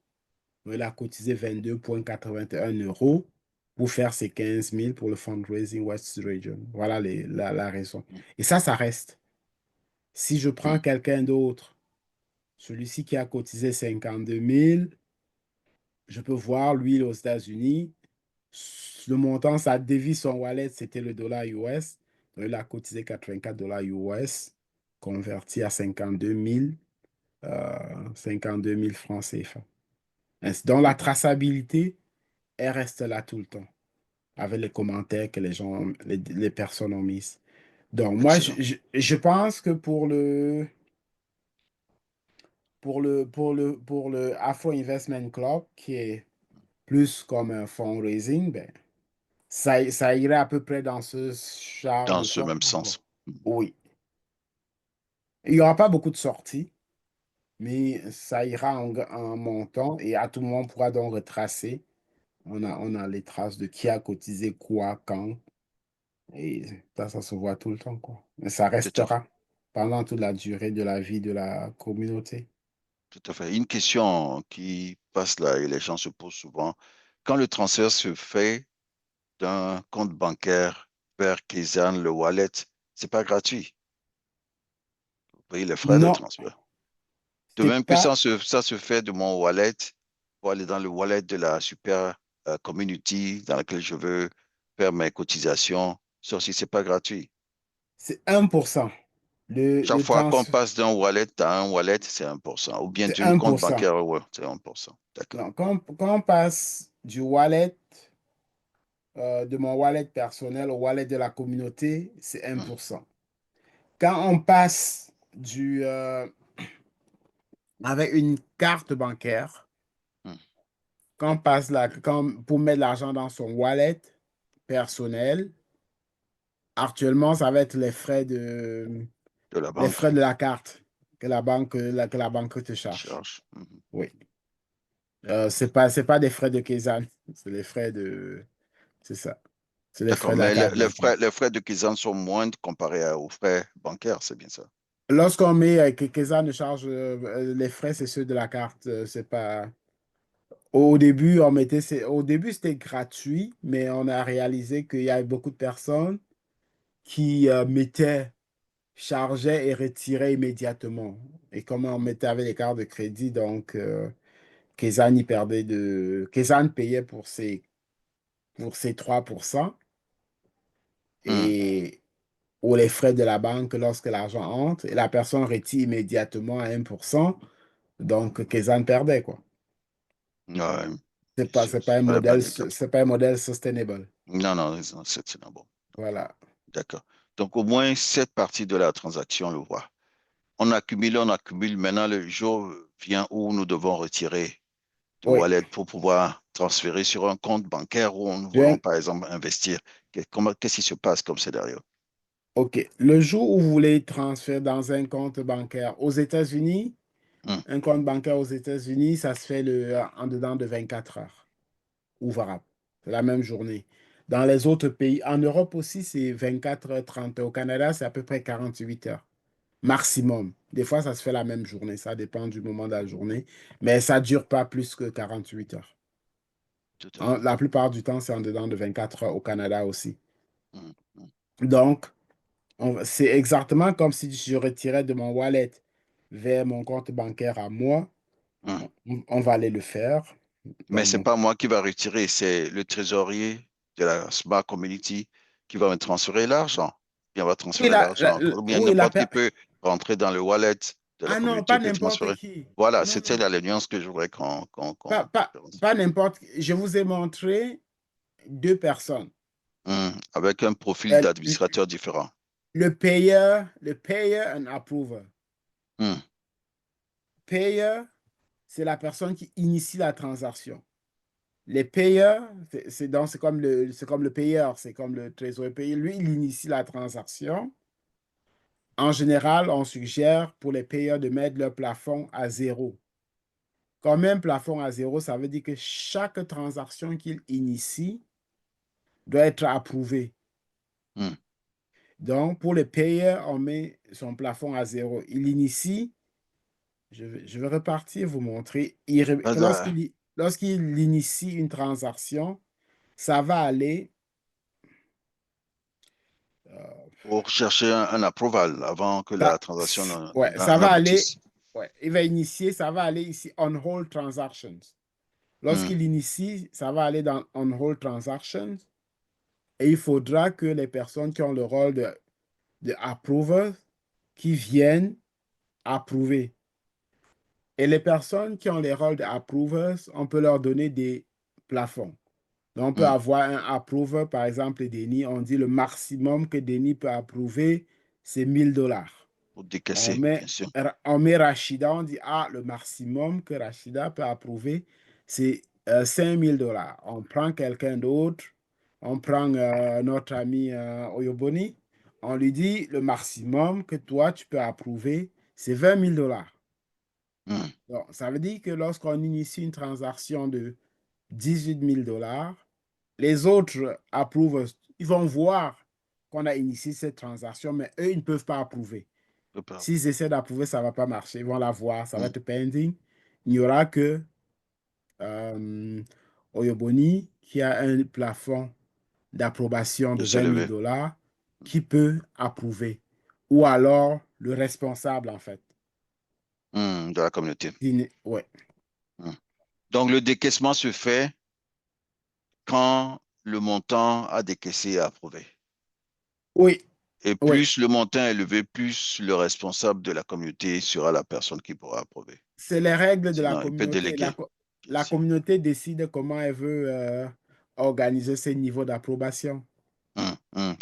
Donc, il a cotisé 22,81 euros pour faire ses 15 000 pour le fundraising West Region. Voilà la raison. Hmm, Et ça reste. Si je hmm. prends quelqu'un d'autre, celui-ci qui a cotisé 52 000, je peux voir, lui, aux États-Unis, le montant, sa devise, son wallet, c'était le dollar US. Donc, il a cotisé 84 dollars US, converti à 52 000 francs CFA. Ainsi, donc, la traçabilité, elle reste là tout le temps, avec les commentaires que les personnes ont mis. Donc, moi, Excellent. je pense que pour le Afro Investment Club, qui est plus comme un fundraising, ben, ça irait à peu près dans ce genre Dans de ce choses. même sens. Hmm. Oui. Il n'y aura pas beaucoup de sorties, mais ça ira en montant et à tout moment, on pourra donc retracer. On a les traces de qui a cotisé quoi, quand. Et ça se voit tout le temps, quoi. Mais ça Tout à fait. restera pendant toute la durée de la vie de la communauté. Tout à fait. Une question qui passe là et les gens se posent souvent. Quand le transfert se fait d'un compte bancaire vers Kizan, le wallet, c'est pas gratuit. Vous payez les frais de Non, transfert. De c'est même que pas, ça se fait de mon wallet pour aller dans le wallet de la super community dans laquelle je veux faire mes cotisations. Ça aussi, c'est pas gratuit. c'est 1%. Chaque Le fois qu'on transfert, passe d'un wallet à un wallet, c'est 1%. Ou bien c'est d'un compte 1%. bancaire, ouais, c'est 1%. D'accord. Non, quand on passe du wallet, de mon wallet personnel au wallet de la communauté, c'est Mhm. 1%. Quand on passe avec une carte bancaire, Hmm. pour mettre l'argent dans son wallet personnel, actuellement, ça va être De la les banque frais de la carte que la banque te charge. charge. Mhm. Oui. C'est pas des frais de Kézanne, c'est les frais de. C'est ça. C'est les D'accord, frais de la mais carte bancaire. les frais de Kizan sont moindres comparés aux frais bancaires, c'est bien ça. Lorsqu'on met que Kézanne charge les frais, c'est ceux de la carte. C'est pas. Au début, c'était gratuit, mais on a réalisé qu'il y avait beaucoup de personnes qui chargeaient et retiraient immédiatement. Et comme on mettait avec les cartes de crédit, donc Kézanne payait pour ses 3% Hmm. et ou les frais de la banque lorsque l'argent entre et la personne retire immédiatement à 1%. Donc, Kézanne perdait, quoi. Ouais, C'est pas un modèle sustainable. non, non, non, c'est non, bon. Voilà. D'accord. Donc, au moins, cette partie de la transaction le voit. On accumule, on accumule. Maintenant, le jour vient où nous devons retirer du Oui. wallet pour pouvoir transférer sur un compte bancaire où nous voulons, Bien. par exemple, investir. Qu'est-ce qui se passe comme scénario? OK. Le jour où vous voulez transférer dans un compte bancaire aux États-Unis, Hmm. un compte bancaire aux États-Unis, ça se fait en dedans de 24 heures ouvrables. C'est la même journée. Dans les autres pays, en Europe aussi, c'est 24 heures 30. Au Canada, c'est à peu près 48 heures maximum. Des fois, ça se fait la même journée. Ça dépend du moment de la journée. Mais ça ne dure pas plus que 48 heures. Tout à fait. La plupart du temps, c'est en dedans de 24 heures au Canada aussi. Hmm. Hmm. Donc, c'est exactement comme si je retirais de mon wallet vers mon compte bancaire à moi. Hmm. On va aller le faire. Mais Dans c'est mon... pas moi qui va retirer, c'est le trésorier de la Smart Community qui va me transférer l'argent. Il va Oui, transférer l'argent. Ou bien oui, n'importe qui peut rentrer dans le wallet de la Ah non, communauté pas peut n'importe transférer. qui. Voilà, Non, c'était non. la nuance que je voudrais Pas, qu'on pas, différencie. pas n'importe qui. Je vous ai montré deux personnes. Avec un profil Euh, d'administrateur différent. le payer and approver. Hum. Payer, c'est la personne qui initie la transaction. Les payeurs, c'est comme le payeur, c'est comme le trésorier payé. Lui, il initie la transaction. En général, on suggère pour les payeurs de mettre leur plafond à zéro. Quand même plafond à zéro, ça veut dire que chaque transaction qu'il initie doit être approuvée. Hum. Donc, pour les payeurs, on met son plafond à zéro. Il initie, je vais repartir, vous montrer. Ah, Lorsqu'il initie une transaction, ça va aller. euh, pour chercher un approval avant que la transaction Ouais, ça va aller. n'aboutisse. Ouais, il va initier, ça va aller ici on hold transactions. Hum. Lorsqu'il initie, ça va aller dans on hold transactions et il faudra que les personnes qui ont le rôle de approver qui viennent approuver. Et les personnes qui ont les rôles d'approvers, on peut leur donner des plafonds. Donc, on peut Hum. avoir un approver, par exemple, Denis, on dit le maximum que Denis peut approuver, c'est 1000 $. Pour On décaisser, met, bien sûr. on met Rachida, on dit, ah, le maximum que Rachida peut approuver, c'est 5000 $. On prend quelqu'un d'autre, on prend notre ami Oyoboni, on lui dit, le maximum que toi, tu peux approuver, c'est 20 000 $. Hum. Donc, ça veut dire que lorsqu'on initie une transaction de 18 000 $, les autres approuvent, ils vont voir qu'on a initié cette transaction, mais eux, ils ne peuvent pas approuver. Peu pas. S'ils essaient d'approuver, ça ne va pas marcher. Ils vont la voir, ça va Hum. être pending. Il n'y aura que euh, Oyoboni qui a un plafond d'approbation De de se 20 000 lever. dollars qui peut approuver. Ou alors le responsable, en fait. De la communauté. Ouais. Hum. Donc, le décaissement se fait quand le montant a décaissé et approuvé. Oui, Et oui. plus le montant est élevé, plus le responsable de la communauté sera la personne qui pourra approuver. C'est les règles de la Sinon, il peut communauté. déléguer, bien La sûr. communauté décide comment elle veut organiser ses niveaux d'approbation.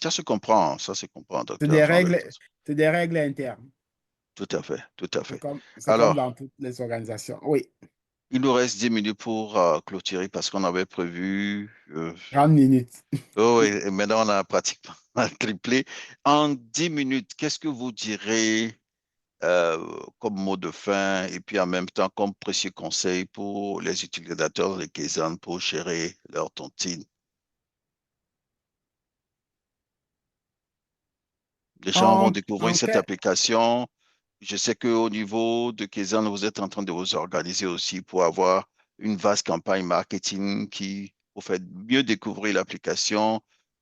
Ça se comprend, ça se comprend, C'est docteur. des règles, c'est des règles internes. Tout à fait, tout à fait. C'est comme Alors, dans toutes les organisations. Oui, il nous reste 10 minutes pour clôturer parce qu'on avait prévu. 30 minutes. Oh, oui, et maintenant, on a pratiquement triplé. En 10 minutes, qu'est-ce que vous direz comme mot de fin et puis en même temps comme précieux conseil pour les utilisateurs de Kaizen pour gérer leur tontine? Les gens vont découvrir En cette quel- application. Je sais qu'au niveau de Kaizen, vous êtes en train de vous organiser aussi pour avoir une vaste campagne marketing qui vous fait mieux découvrir l'application,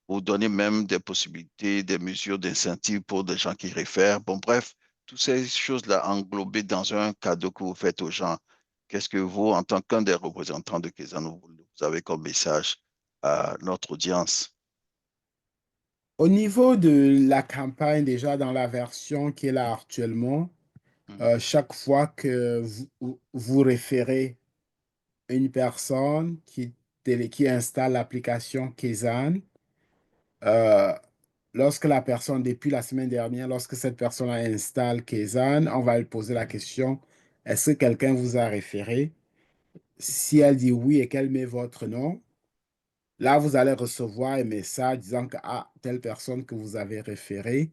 vous donner même des possibilités, des mesures d'incentive pour des gens qui réfèrent. Bon, bref, toutes ces choses-là englobées dans un cadeau que vous faites aux gens. Qu'est-ce que vous, en tant qu'un des représentants de Kaizen, vous avez comme message à notre audience? Au niveau de la campagne, déjà dans la version qui est là actuellement, Mhm, chaque fois que vous référez une personne qui installe l'application Kezan, euh, lorsque la personne, depuis la semaine dernière, lorsque cette personne installe Kezan, on va lui poser la question, est-ce que quelqu'un vous a référé? Si elle dit oui et qu'elle met votre nom, là, vous allez recevoir un message disant que ah, telle personne que vous avez référée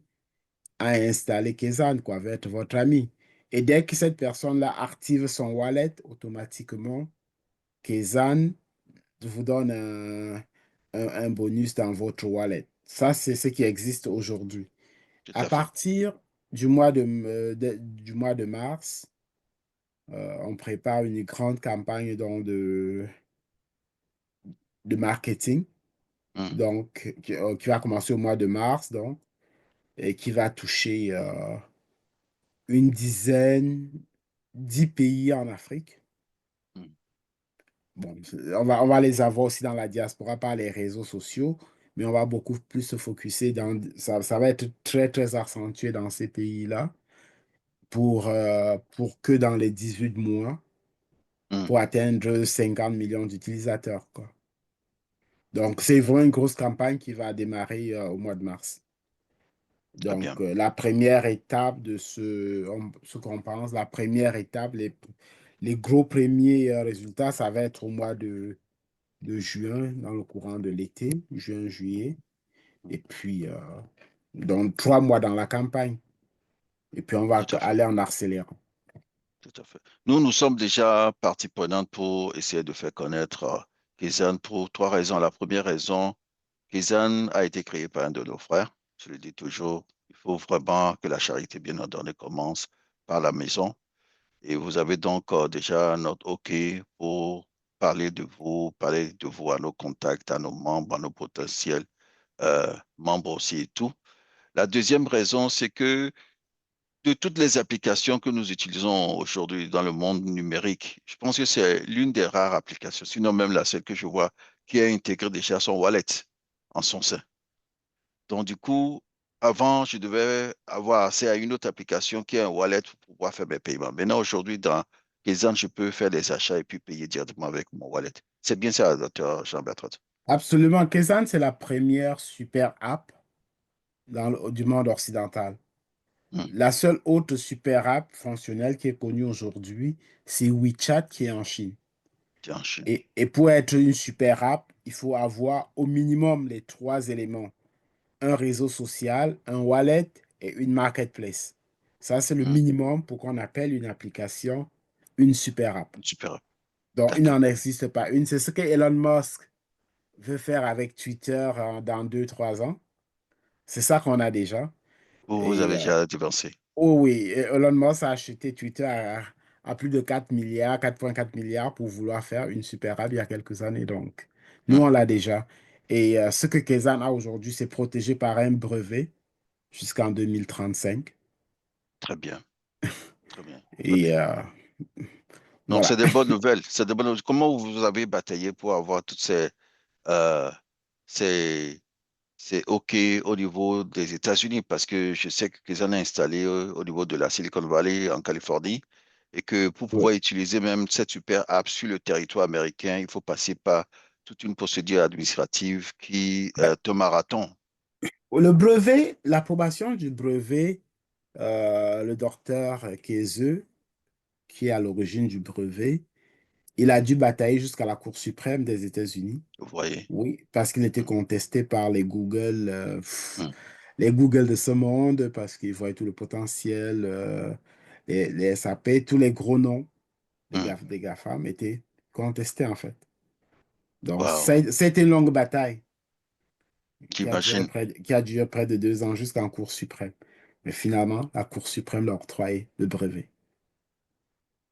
a installé Kezan, quoi, avec votre ami. Et dès que cette personne-là active son wallet, automatiquement, Kezan vous donne un bonus dans votre wallet. Ça, c'est ce qui existe aujourd'hui. tout À à fait. partir du mois de mars, on prépare une grande campagne donc, de marketing Mhm, donc, qui va commencer au mois de mars donc, et qui va toucher une dizaine, 10 pays en Afrique. mhm. Bon, on va les avoir aussi dans la diaspora par les réseaux sociaux, mais on va beaucoup plus se focuser ça va être très, très accentué dans ces pays-là pour que dans les 18 mois, Mhm. pour atteindre 50 millions d'utilisateurs, quoi. Donc, c'est vraiment une grosse campagne qui va démarrer au mois de mars. Très bien. Donc, la première étape ce qu'on pense, la première étape, les gros premiers résultats, ça va être au mois de juin, dans le courant de l'été, juin, juillet. Et puis, donc, 3 mois dans la campagne. Et puis, on va Tout à fait. aller en accélérant. Tout à fait. Nous sommes déjà partie prenante pour essayer de faire connaître Kaizen pour trois raisons. La première raison, Kaizen a été créé par un de nos frères. Je le dis toujours, il faut vraiment que la charité bien ordonnée commence par la maison. Et vous avez donc déjà notre OK pour parler de vous à nos contacts, à nos membres, à nos potentiels membres aussi et tout. La deuxième raison, c'est que de toutes les applications que nous utilisons aujourd'hui dans le monde numérique, je pense que c'est l'une des rares applications, sinon même la seule que je vois, qui a intégré déjà son wallet en son sein. Donc, du coup, avant, je devais avoir accès à une autre application qui est un wallet pour pouvoir faire mes paiements. Maintenant, aujourd'hui, dans Kaizen, je peux faire les achats et puis payer directement avec mon wallet. C'est bien ça, docteur Jean-Bertrand. Absolument. Kezan, c'est la première super app du monde occidental. Hmm, La seule autre super app fonctionnelle qui est connue aujourd'hui, c'est WeChat qui est en Chine. tiens, en Chine. Et pour être une super app, il faut avoir au minimum les trois éléments. Un réseau social, un wallet et une marketplace. Ça, c'est le Hmm, minimum pour qu'on appelle une application une super app. super. Donc, il D'accord. n'en existe pas une. C'est ce que Elon Musk veut faire avec Twitter dans 2, 3 ans. C'est ça qu'on a déjà. Vous Et avez déjà dépensé. oh oui, Elon Musk a acheté Twitter à plus de 4 milliards, 4,4 milliards pour vouloir faire une super app il y a quelques années. Donc, nous, on Hmm, l'a déjà. Et ce que Kezan a aujourd'hui, c'est protégé par un brevet jusqu'en 2035. très bien. Très bien. Très Et bien. Donc, voilà. c'est des bonnes nouvelles. C'est des bonnes nouvelles. Comment vous avez bataillé pour avoir toutes euh, ces, ces OK au niveau des États-Unis? Parce que je sais qu'ils en ont installé au niveau de la Silicon Valley en Californie et que pour Oui. pouvoir utiliser même cette super app sur le territoire américain, il faut passer par toute une procédure administrative qui Ben, est un marathon. le brevet, l'approbation du brevet le docteur Kézeux, qui est à l'origine du brevet, il a dû batailler jusqu'à la Cour suprême des États-Unis. Vous voyez. Oui, parce qu'il était Mm, contesté par mm, les Google de ce monde, parce qu'ils voyaient tout le potentiel, les SAP, tous les gros noms mm. des GAFAM étaient contestés en fait. Donc, Wow. ça a été une longue bataille J'imagine. qui a duré près de 2 ans jusqu'en Cour suprême. Mais finalement, la Cour suprême l'a octroyé le brevet.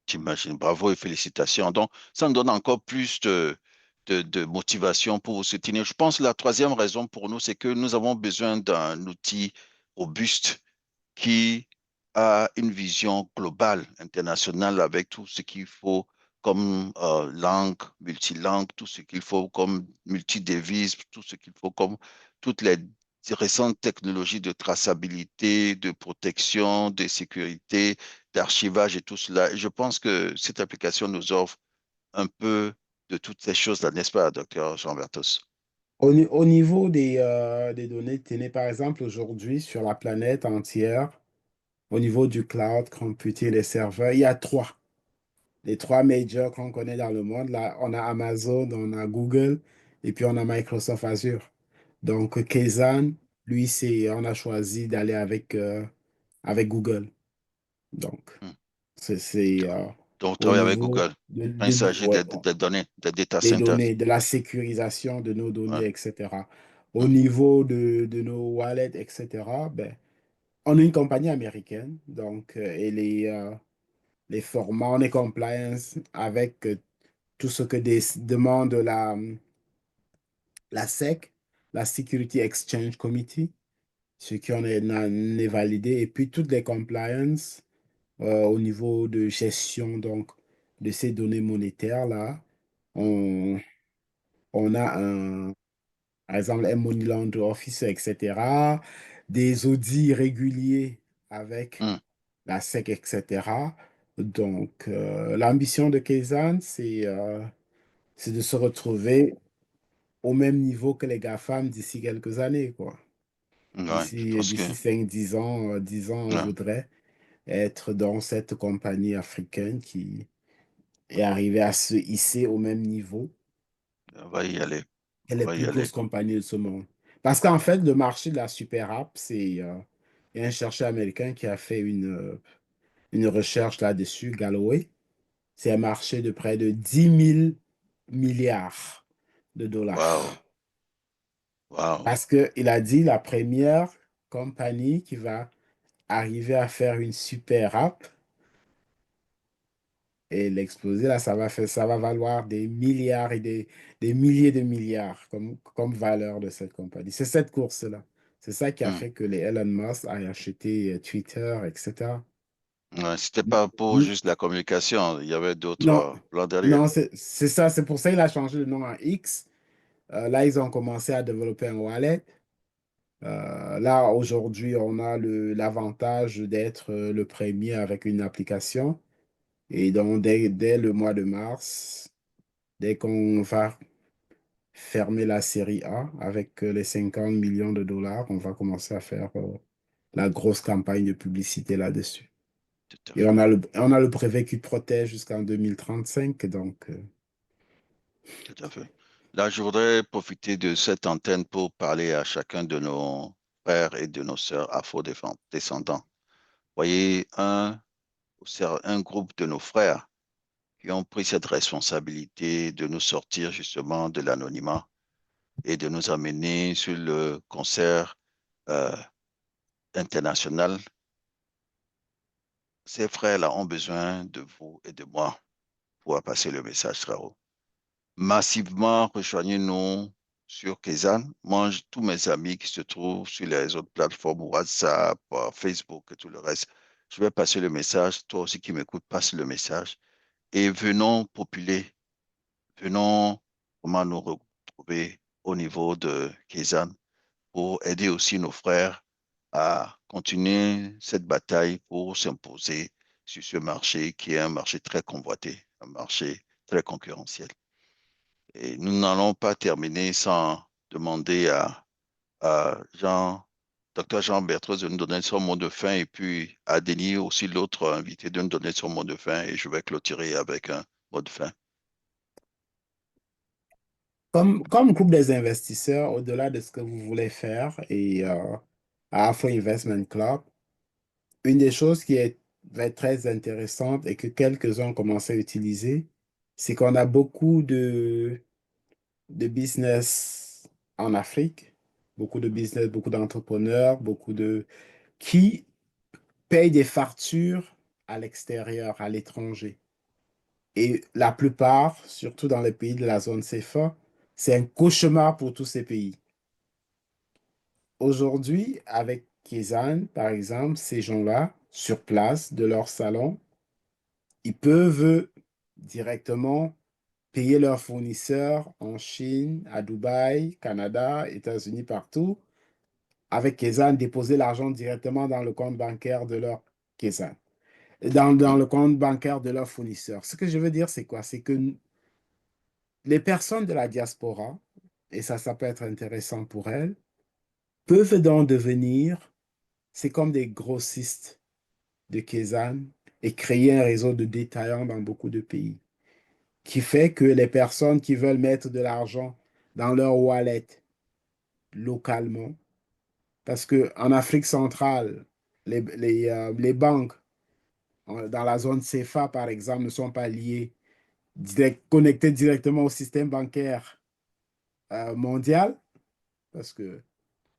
J'imagine. Bravo et félicitations. Donc, ça nous donne encore plus de motivation pour vous soutenir. Je pense que la troisième raison pour nous, c'est que nous avons besoin d'un outil robuste qui a une vision globale, internationale, avec tout ce qu'il faut comme langue, multilangue, tout ce qu'il faut comme multidévise, tout ce qu'il faut comme toutes les récentes technologies de traçabilité, de protection, de sécurité, d'archivage et tout cela. Et je pense que cette application nous offre un peu de toutes ces choses-là, n'est-ce pas, docteur Jean Berthos? Au niveau des données, tenez par exemple aujourd'hui sur la planète entière, au niveau du cloud computing, les serveurs, il y a trois. Les trois majors qu'on connaît dans le monde. Là, on a Amazon, on a Google et puis on a Microsoft Azure. Donc, Kaizen, lui, on a choisi d'aller avec Google. Donc, Hmm. c'est Donc, vous au travaillez avec niveau Google quand il s'agit ouais, des données, des data des centers. données, de la sécurisation de nos Ouais. données, etc. Au Hmm. niveau de nos wallets, etc., ben, on est une compagnie américaine, donc, et les formats, on est compliance avec tout ce que demande la SEC, la Security Exchange Committee, ce en est validé, et puis toutes les compliance au niveau de gestion donc, de ces données monétaires-là. On, on a par exemple, un Money Laundry Officer, etc., des audits réguliers avec Hmm. la SEC, etc. Donc, l'ambition de Kaizen, c'est de se retrouver au même niveau que les GAFAM d'ici quelques années, quoi. Ouais, je pense que D'ici 5 10 ans, on ouais, voudrait être dans cette compagnie africaine qui est arrivée à se hisser au même niveau on va y aller. que On les va y plus aller. grosses compagnies de ce monde. Parce qu'en fait, le marché de la super app, il y a un chercheur américain qui a fait une recherche là-dessus, Galloway. C'est un marché de près de 10 000 milliards de Waouh, dollars. waouh. Parce qu'il a dit la première compagnie qui va arriver à faire une super app et l'exploser, là, ça va valoir des milliards et des milliers de milliards comme valeur de cette compagnie. C'est cette course-là. C'est ça qui a Hmm. fait que les Elon Musk aient acheté Twitter, etc. Ouais, c'était pas pour N- juste la communication, il y avait d'autres Non, plans derrière. non, c'est ça. C'est pour ça qu'il a changé le nom à X. Là, ils ont commencé à développer un wallet. Là, aujourd'hui, on a l'avantage d'être le premier avec une application. Et donc, dès le mois de mars, dès qu'on va fermer la série A avec les 50 millions de dollars, on va commencer à faire la grosse campagne de publicité là-dessus. Tout à Et fait, on a le brevet qui protège jusqu'en 2035. Donc, tout à fait. Là, je voudrais profiter de cette antenne pour parler à chacun de nos frères et de nos sœurs afro-descendants. Voyez, un groupe de nos frères qui ont pris cette responsabilité de nous sortir justement de l'anonymat et de nous amener sur le concert euh, international. Ces frères-là ont besoin de vous et de moi pour passer le message très haut. Massivement, rejoignez-nous sur Kezan. Moi, tous mes amis qui se trouvent sur les autres plateformes, WhatsApp, Facebook et tout le reste, je vais passer le message. Toi aussi qui m'écoutes, passe le message. Et venons populer, venons comment nous retrouver au niveau de Kezan pour aider aussi nos frères à continuer cette bataille pour s'imposer sur ce marché qui est un marché très convoité, un marché très concurrentiel. Et nous n'allons pas terminer sans demander à Jean Dr Jean-Bertrand de nous donner son mot de fin et puis à Denis aussi, l'autre invité, de nous donner son mot de fin et je vais clôturer avec un mot de fin. Comme groupe des investisseurs, au-delà de ce que vous voulez faire et à Afro Investment Club, une des choses va être très intéressante et que quelques-uns ont commencé à utiliser, c'est qu'on a beaucoup de business en Afrique, beaucoup de business, beaucoup d'entrepreneurs, qui payent des factures à l'extérieur, à l'étranger. Et la plupart, surtout dans les pays de la zone CFA, c'est un cauchemar pour tous ces pays. Aujourd'hui, avec Kizan, par exemple, ces gens-là, sur place, de leur salon, ils peuvent directement payer leurs fournisseurs en Chine, à Dubaï, Canada, États-Unis, partout. Avec Kizan, déposer l'argent directement dans le compte bancaire de leur Kizan, dans le compte bancaire de leur fournisseur. Ce que je veux dire, c'est quoi? C'est que les personnes de la diaspora, et ça peut être intéressant pour elles, peuvent donc devenir, c'est comme des grossistes de Kizan et créer un réseau de détaillants dans beaucoup de pays, qui fait que les personnes qui veulent mettre de l'argent dans leur wallet localement, parce qu'en Afrique centrale, les banques dans la zone CFA, par exemple, ne sont pas liées, connectées directement au système bancaire mondial, parce que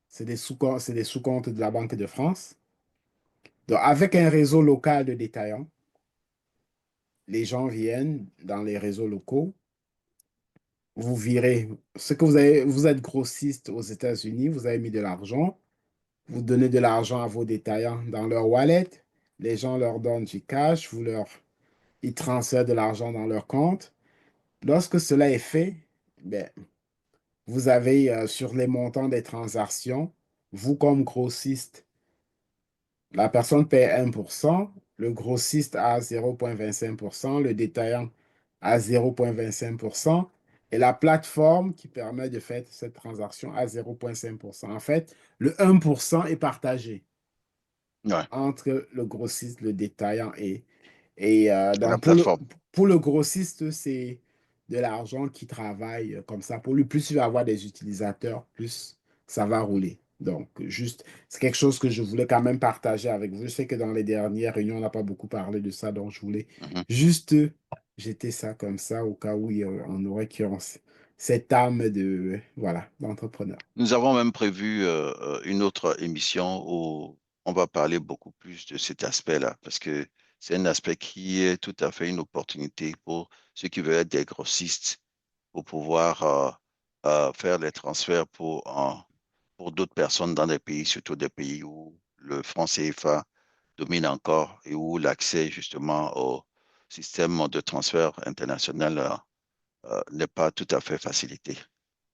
c'est des sous-comptes de la Banque de France. Donc, avec un réseau local de détaillants, les gens viennent dans les réseaux locaux, vous virez ce que vous êtes grossiste aux États-Unis, vous avez mis de l'argent, vous donnez de l'argent à vos détaillants dans leur wallet, les gens leur donnent du cash, ils transfèrent de l'argent dans leur compte. Lorsque cela est fait, ben, vous avez sur les montants des transactions, vous comme grossiste, la personne paie 1%, le grossiste à 0,25%, le détaillant à 0,25% et la plateforme qui permet de faire cette transaction à 0,5%. En fait, le 1% est partagé Ouais. entre le grossiste, le détaillant Et la donc plateforme. pour le grossiste, c'est de l'argent qui travaille comme ça. Pour lui, plus il va avoir des utilisateurs, plus ça va rouler. Donc, juste, c'est quelque chose que je voulais quand même partager avec vous. Je sais que dans les dernières réunions, on n'a pas beaucoup parlé de ça, donc je voulais Mhm. juste jeter ça comme ça au cas où on aurait qui ont cette âme voilà, d'entrepreneur. Nous avons même prévu une autre émission où on va parler beaucoup plus de cet aspect-là, parce que c'est un aspect qui est tout à fait une opportunité pour ceux qui veulent être des grossistes, pour pouvoir faire les transferts pour d'autres personnes dans des pays, surtout des pays où le franc CFA domine encore et où l'accès justement au système de transfert international n'est pas tout à fait facilité.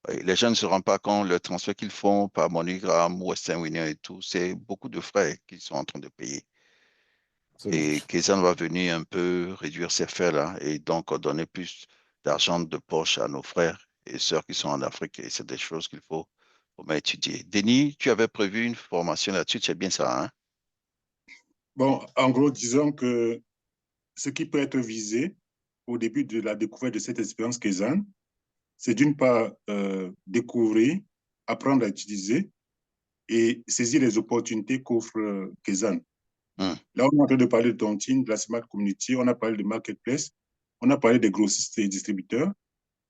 Oui, les gens ne se rendent pas compte, le transfert qu'ils font par MoneyGram, Western Union et tout, c'est beaucoup de frais qu'ils sont en train de payer. Absolument. Et Kaizen va venir un peu réduire ces frais-là et donc donner plus d'argent de poche à nos frères et sœurs qui sont en Afrique. Et c'est des choses qu'il faut vraiment étudier. Denis, tu avais prévu une formation là-dessus, c'est bien ça, hein? Bon, en gros, disons que ce qui peut être visé au début de la découverte de cette expérience Kaizen, c'est d'une part découvrir, apprendre à utiliser et saisir les opportunités qu'offre Kaizen. Hum, Là, on est en train de parler de Tontine, de la Smart Community, on a parlé de Marketplace, on a parlé des grossistes et distributeurs.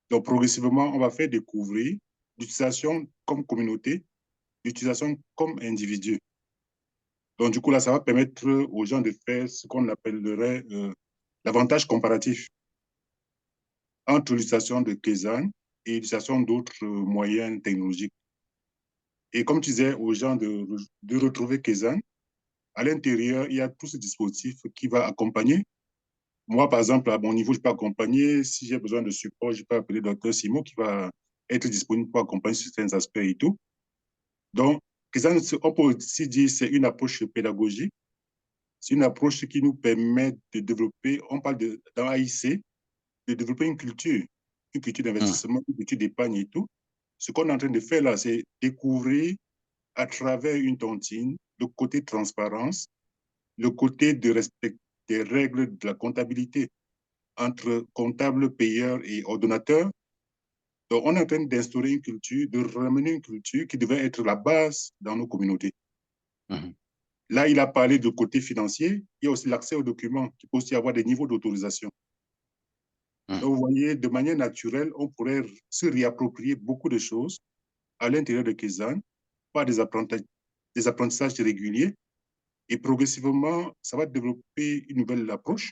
Donc, progressivement, on va faire découvrir l'utilisation comme communauté, l'utilisation comme individu. Donc, du coup, là, ça va permettre aux gens de faire ce qu'on appellerait l'avantage comparatif entre l'utilisation de Kaizen et l'utilisation d'autres moyens technologiques. Et comme tu disais aux gens de retrouver Kaizen, à l'intérieur, il y a tout ce dispositif qui va accompagner. Moi, par exemple, à mon niveau, je peux accompagner. Si j'ai besoin de support, je peux appeler le docteur Simon qui va être disponible pour accompagner sur certains aspects et tout. Donc, on peut aussi dire que c'est une approche pédagogique. C'est une approche qui nous permet de développer, on parle dans AIC, de développer une culture hum, d'investissement, une culture d'épargne et tout. Ce qu'on est en train de faire là, c'est découvrir à travers une tontine le côté transparence, le côté de respect des règles de la comptabilité entre comptable, payeur et ordonnateur. Donc, on est en train d'instaurer une culture, de ramener une culture qui devait être la base dans nos communautés. Mhm. Là, il a parlé du côté financier. Il y a aussi l'accès aux documents, qui peut aussi avoir des niveaux d'autorisation. Mhm. Donc, vous voyez, de manière naturelle, on pourrait se réapproprier beaucoup de choses à l'intérieur de Kaizen par des apprentissages réguliers. Et progressivement, ça va développer une nouvelle approche.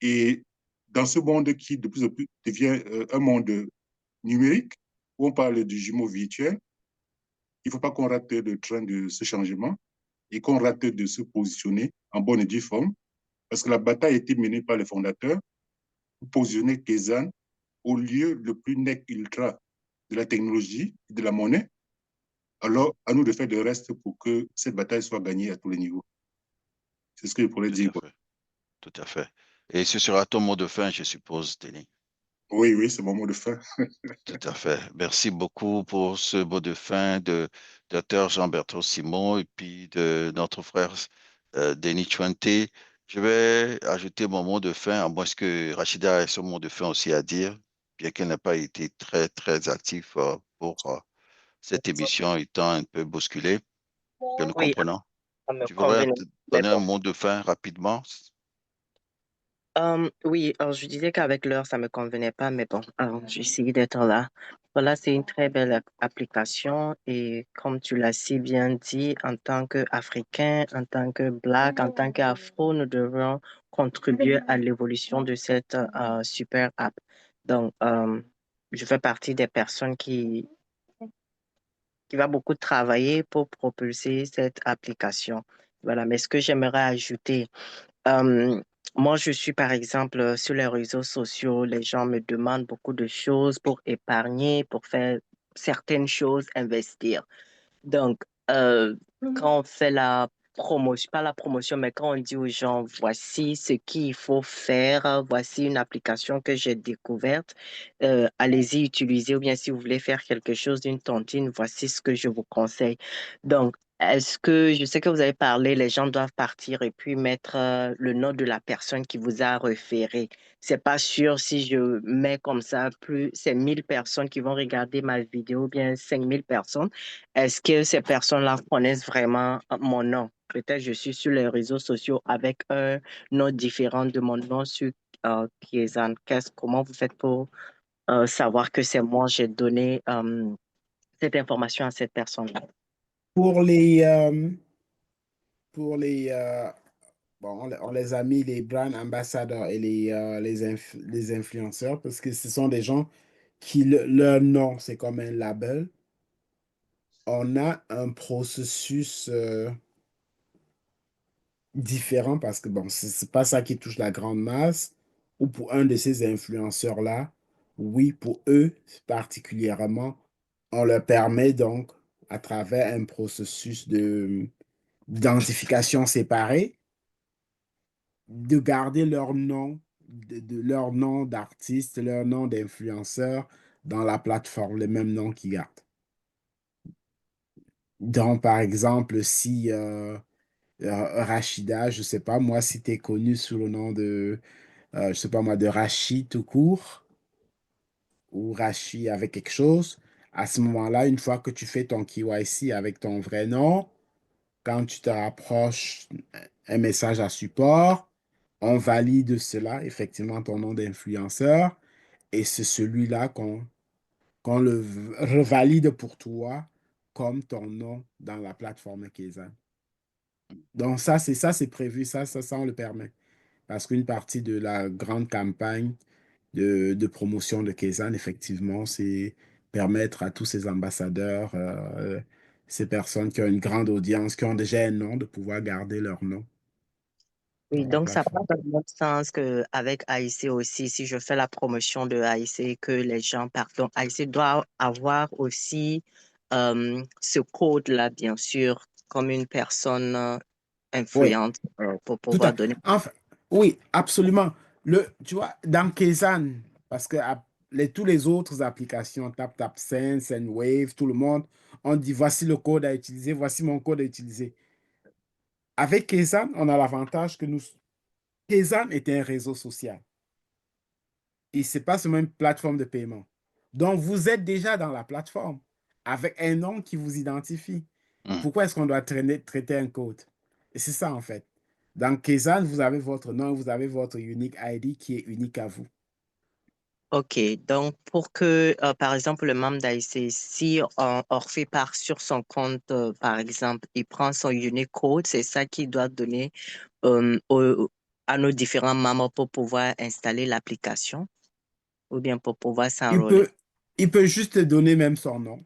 Et dans ce monde qui de plus en plus devient un monde numérique, où on parle du jumeau virtuel, il ne faut pas qu'on rate le train de ce changement et qu'on rate de se positionner en bonne et due forme, parce que la bataille a été menée par les fondateurs pour positionner Kaizen au lieu le plus net ultra de la technologie et de la monnaie. Alors, à nous de faire le reste pour que cette bataille soit gagnée à tous les niveaux. C'est ce que je pourrais Tout dire. à fait. Tout à fait. Et ce sera ton mot de fin, je suppose, Denis. Oui, oui, c'est mon mot de fin. Tout à fait. Merci beaucoup pour ce mot de fin de Dr. Jean-Bertrand Simon et puis de notre frère Denis Chuante. Je vais ajouter mon mot de fin, à moins que Rachida ait son mot de fin aussi à dire, bien qu'elle n'ait pas été très, très active pour cette émission étant un peu bousculée, que nous Oui, comprenons. ça me Tu voudrais convenait. Mais donner un bon. mot de fin rapidement? Oui, alors je disais qu'avec l'heure, ça me convenait pas, mais bon, j'ai essayé d'être là. Voilà, c'est une très belle application et comme tu l'as si bien dit, en tant qu'Africain, en tant que Black, en tant qu'Afro, nous devons contribuer à l'évolution de cette super app. Donc, je fais partie des personnes qui va beaucoup travailler pour propulser cette application. Voilà, mais ce que j'aimerais ajouter, euh, moi, je suis par exemple sur les réseaux sociaux, les gens me demandent beaucoup de choses pour épargner, pour faire certaines choses, investir. Donc, quand on fait la promotion, pas la promotion, mais quand on dit aux gens, voici ce qu'il faut faire, voici une application que j'ai découverte, allez-y utiliser, ou bien si vous voulez faire quelque chose d'une tontine, voici ce que je vous conseille. Donc, est-ce que, je sais que vous avez parlé, les gens doivent partir et puis mettre le nom de la personne qui vous a référé. C'est pas sûr si je mets comme ça, plus c'est 1000 personnes qui vont regarder ma vidéo, ou bien 5000 personnes. Est-ce que ces personnes-là connaissent vraiment mon nom? Peut-être je suis sur les réseaux sociaux avec un nom différent de mon nom sur Kaizen. Comment vous faites pour savoir que c'est moi, j'ai donné cette information à cette personne-là? Pour les, euh, pour les, bon, on les a mis les brand ambassadors et les influenceurs parce que ce sont des gens qui, leur nom, c'est comme un label. On a un processus différent parce que, bon, c'est pas ça qui touche la grande masse. Ou pour un de ces influenceurs-là, oui, pour eux particulièrement, on leur permet donc, à travers un processus d'identification séparé, de garder leur nom, leur nom d'artiste, leur nom d'influenceur dans la plateforme, le même nom qu'ils gardent. Donc, par exemple, si Rachida, je sais pas, moi, si tu es connu sous le nom de, je sais pas moi, de Rachid tout court, ou Rachid avec quelque chose, à ce moment-là, une fois que tu fais ton KYC avec ton vrai nom, quand tu te rapproches un message à support, on valide cela, effectivement, ton nom d'influenceur, et c'est celui-là qu'on le revalide pour toi comme ton nom dans la plateforme Kaizen. Donc ça, c'est prévu, ça, on le permet. Parce qu'une partie de la grande campagne de promotion de Kaizen, effectivement, c'est permettre à tous ces ambassadeurs, ces personnes qui ont une grande audience, qui ont déjà un nom, de pouvoir garder leur nom Oui, dans la donc ça va plateforme. dans le même sens qu'avec AIC aussi, si je fais la promotion de AIC, que les gens partent. Donc AIC doit avoir aussi ce code-là, bien sûr, comme une personne Oui, influente pour tout pouvoir à donner. enfin, oui, absolument. Tu vois, dans Kaizen, parce que tous les autres applications, TapTapSend, SendWave, tout le monde on dit voici le code à utiliser, voici mon code à utiliser. Avec Kezan, on a l'avantage que Kezan est un réseau social. Et ce n'est pas seulement une plateforme de paiement. Donc, vous êtes déjà dans la plateforme avec un nom qui vous identifie. Hmm. Pourquoi est-ce qu'on doit traiter un code? Et c'est ça, en fait. Dans Kezan, vous avez votre nom, vous avez votre unique ID qui est unique à vous. OK, donc pour que, par exemple, le membre d'AIC, si Orphée part sur son compte, par exemple, il prend son Unicode, c'est ça qu'il doit donner à nos différents membres pour pouvoir installer l'application ou bien pour pouvoir Il s'enrôler. peut, il peut juste donner même son nom.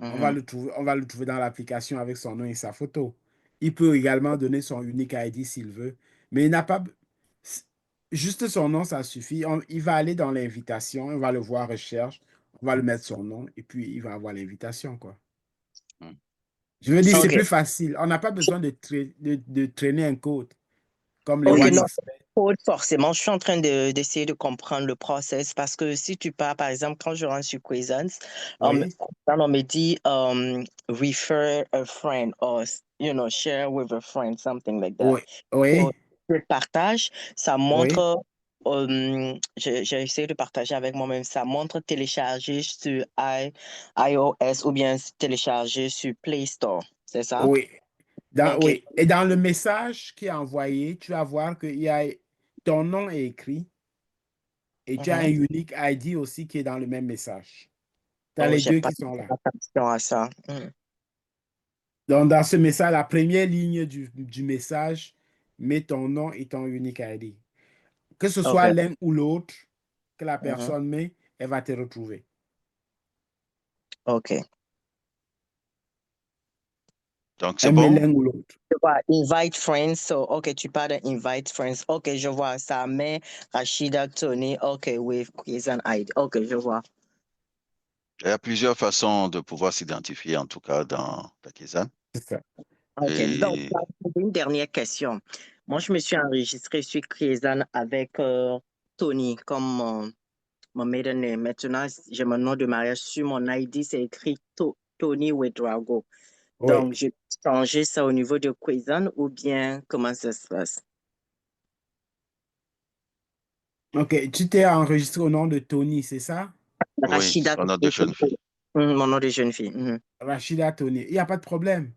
On va Mhm. on va le trouver dans l'application avec son nom et sa photo. Il peut également donner son unique ID s'il veut, mais il n'a pas... Juste son nom, ça suffit. Il va aller dans l'invitation, on va le voir recherche, on va le mettre son nom et puis il va avoir l'invitation, quoi. Hmm. Je veux dire, c'est OK, plus facile. On n'a pas besoin de traîner un code comme les OK, One non, Express. forcément, je suis en train d'essayer de comprendre le process parce que si tu pars, par exemple, quand je rentre sur Quizance, Oui, on me dit refer a friend or, share with a friend, something like that. oui, oui, Je partage, ça oui, montre, j'ai essayé de partager avec moi-même, ça montre télécharger sur iOS ou bien télécharger sur Play Store, c'est ça? oui. OK, Oui. Et dans le message qui est envoyé, tu vas voir que ton nom est écrit. Et tu as un mhm. unique ID aussi qui est dans le même message. Tu as Oh, les j'ai deux pas qui sont fait là. attention à ça. Mm. Donc, dans ce message, la première ligne du message, mets ton nom et ton unique ID. Que ce soit OK. l'un ou l'autre que la Mhm. personne met, elle va te retrouver. OK. Donc, c'est Elle met bon? l'un ou l'autre. Je vois, invite friends. So, OK, tu parles de invite friends. OK, je vois ça. Mais Rachida, Tony, OK, with quiz and ID. OK, je vois. Il y a plusieurs façons de pouvoir s'identifier, en tout cas, dans la Kizan. C'est ça. OK. Donc, Et une dernière question. Moi, je me suis enregistrée sur Krizan avec Tony comme mon maiden name. Maintenant, j'ai mon nom de mariage sur mon ID, c'est écrit Tony Wedrago. Oui. Donc, je peux changer ça au niveau de Quizan ou bien comment ça se passe? OK. Tu t'es enregistré au nom de Tony, c'est ça? oui, Rachida, son nom de jeune fille. Mon nom de jeune fille. Mhm. Rachida Tony. Il n'y a pas de problème.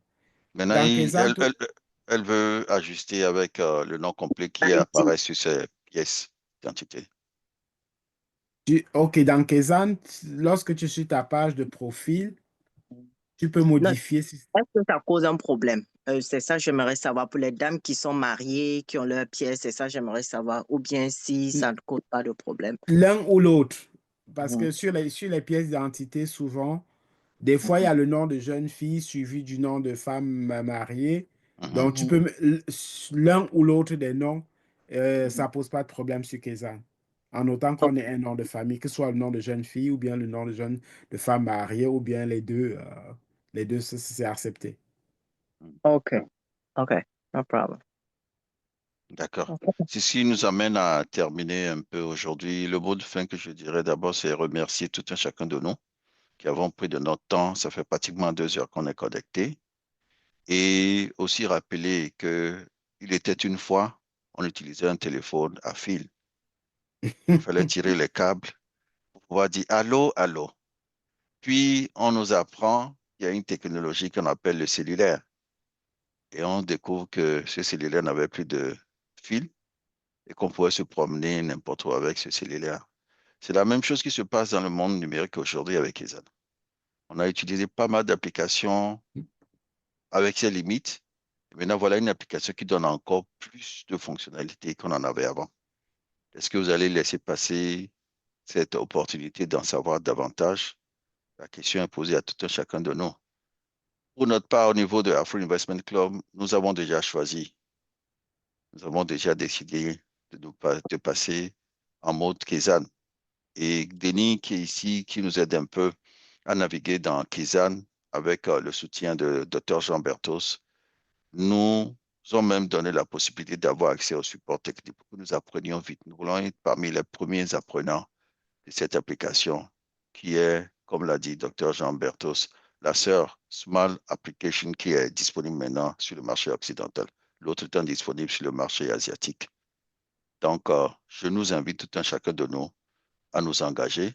Maintenant, Dans Kezan, elle veut ajuster avec le nom complet qui ID. apparaît sur ses pièces d'identité. OK, dans Kezan, lorsque tu es sur ta page de profil, tu peux Non, modifier. est-ce que ça cause un problème? C'est ça, j'aimerais savoir. Pour les dames qui sont mariées, qui ont leurs pièces, c'est ça, j'aimerais savoir. Ou bien si ça ne cause pas de problème. L'un ou l'autre. Parce Mhm. que sur les pièces d'identité, souvent, des fois, il y Mhm. a le nom de jeune fille suivi du nom de femme mariée. Mhm. Donc, tu Mhm. peux, l'un ou l'autre des noms, ça Mhm. ne pose pas de problème sur Kezan. En autant Ok. qu'on ait un nom de famille, que ce soit le nom de jeune fille ou bien le nom de femme mariée ou bien les deux, c'est accepté. Ok. Ok. No problem. D'accord. Ok. C'est ce qui nous amène à terminer un peu aujourd'hui. Le mot de fin que je dirais d'abord, c'est remercier tout un chacun de nous qui avons pris de notre temps. Ça fait pratiquement 2 heures qu'on est connectés. Et aussi rappeler que il était une fois, on utilisait un téléphone à fil. Il fallait tirer les câbles pour pouvoir dire allô, allô. Puis, on nous apprend qu'il y a une technologie qu'on appelle le cellulaire. Et on découvre que ce cellulaire n'avait plus de fil et qu'on pouvait se promener n'importe où avec ce cellulaire. C'est la même chose qui se passe dans le monde numérique aujourd'hui avec les aides. On a utilisé pas mal d'applications avec ses limites. Et maintenant, voilà une application qui donne encore plus de fonctionnalités qu'on en avait avant. Est-ce que vous allez laisser passer cette opportunité d'en savoir davantage? La question est posée à tout un chacun de nous. Pour notre part, au niveau de Afro Investment Club, nous avons déjà choisi, nous avons déjà décidé de passer en mode Kizan. Et Denis, qui est ici, qui nous aide un peu à naviguer dans Kizan avec le soutien de Dr. Jean Berthos, nous ont même donné la possibilité d'avoir accès au support technique pour que nous apprenions vite. Nous voulons être parmi les premiers apprenants de cette application qui est, comme l'a dit Dr. Jean Berthos, la sœur Small Application qui est disponible maintenant sur le marché occidental, l'autre étant disponible sur le marché asiatique. Donc, je nous invite tout un chacun de nous à nous engager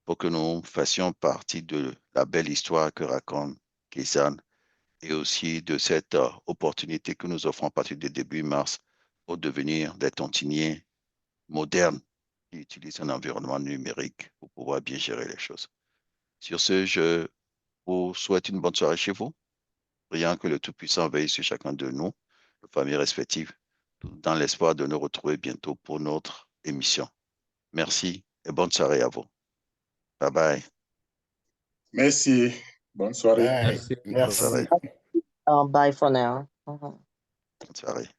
pour que nous fassions partie de la belle histoire que raconte Kizan et aussi de cette opportunité que nous offrons à partir du début mars pour devenir des tontiniers modernes qui utilisent un environnement numérique pour pouvoir bien gérer les choses. Sur ce, je vous souhaite une bonne soirée chez vous. Priant que le Tout-Puissant veille sur chacun de nous, nos familles respectives, dans l'espoir de nous retrouver bientôt pour notre émission. Merci et bonne soirée à vous. Bye bye. Merci. Bonne soirée. Bye. Merci. Bonne soirée. Merci. Bye for now. Bonne soirée.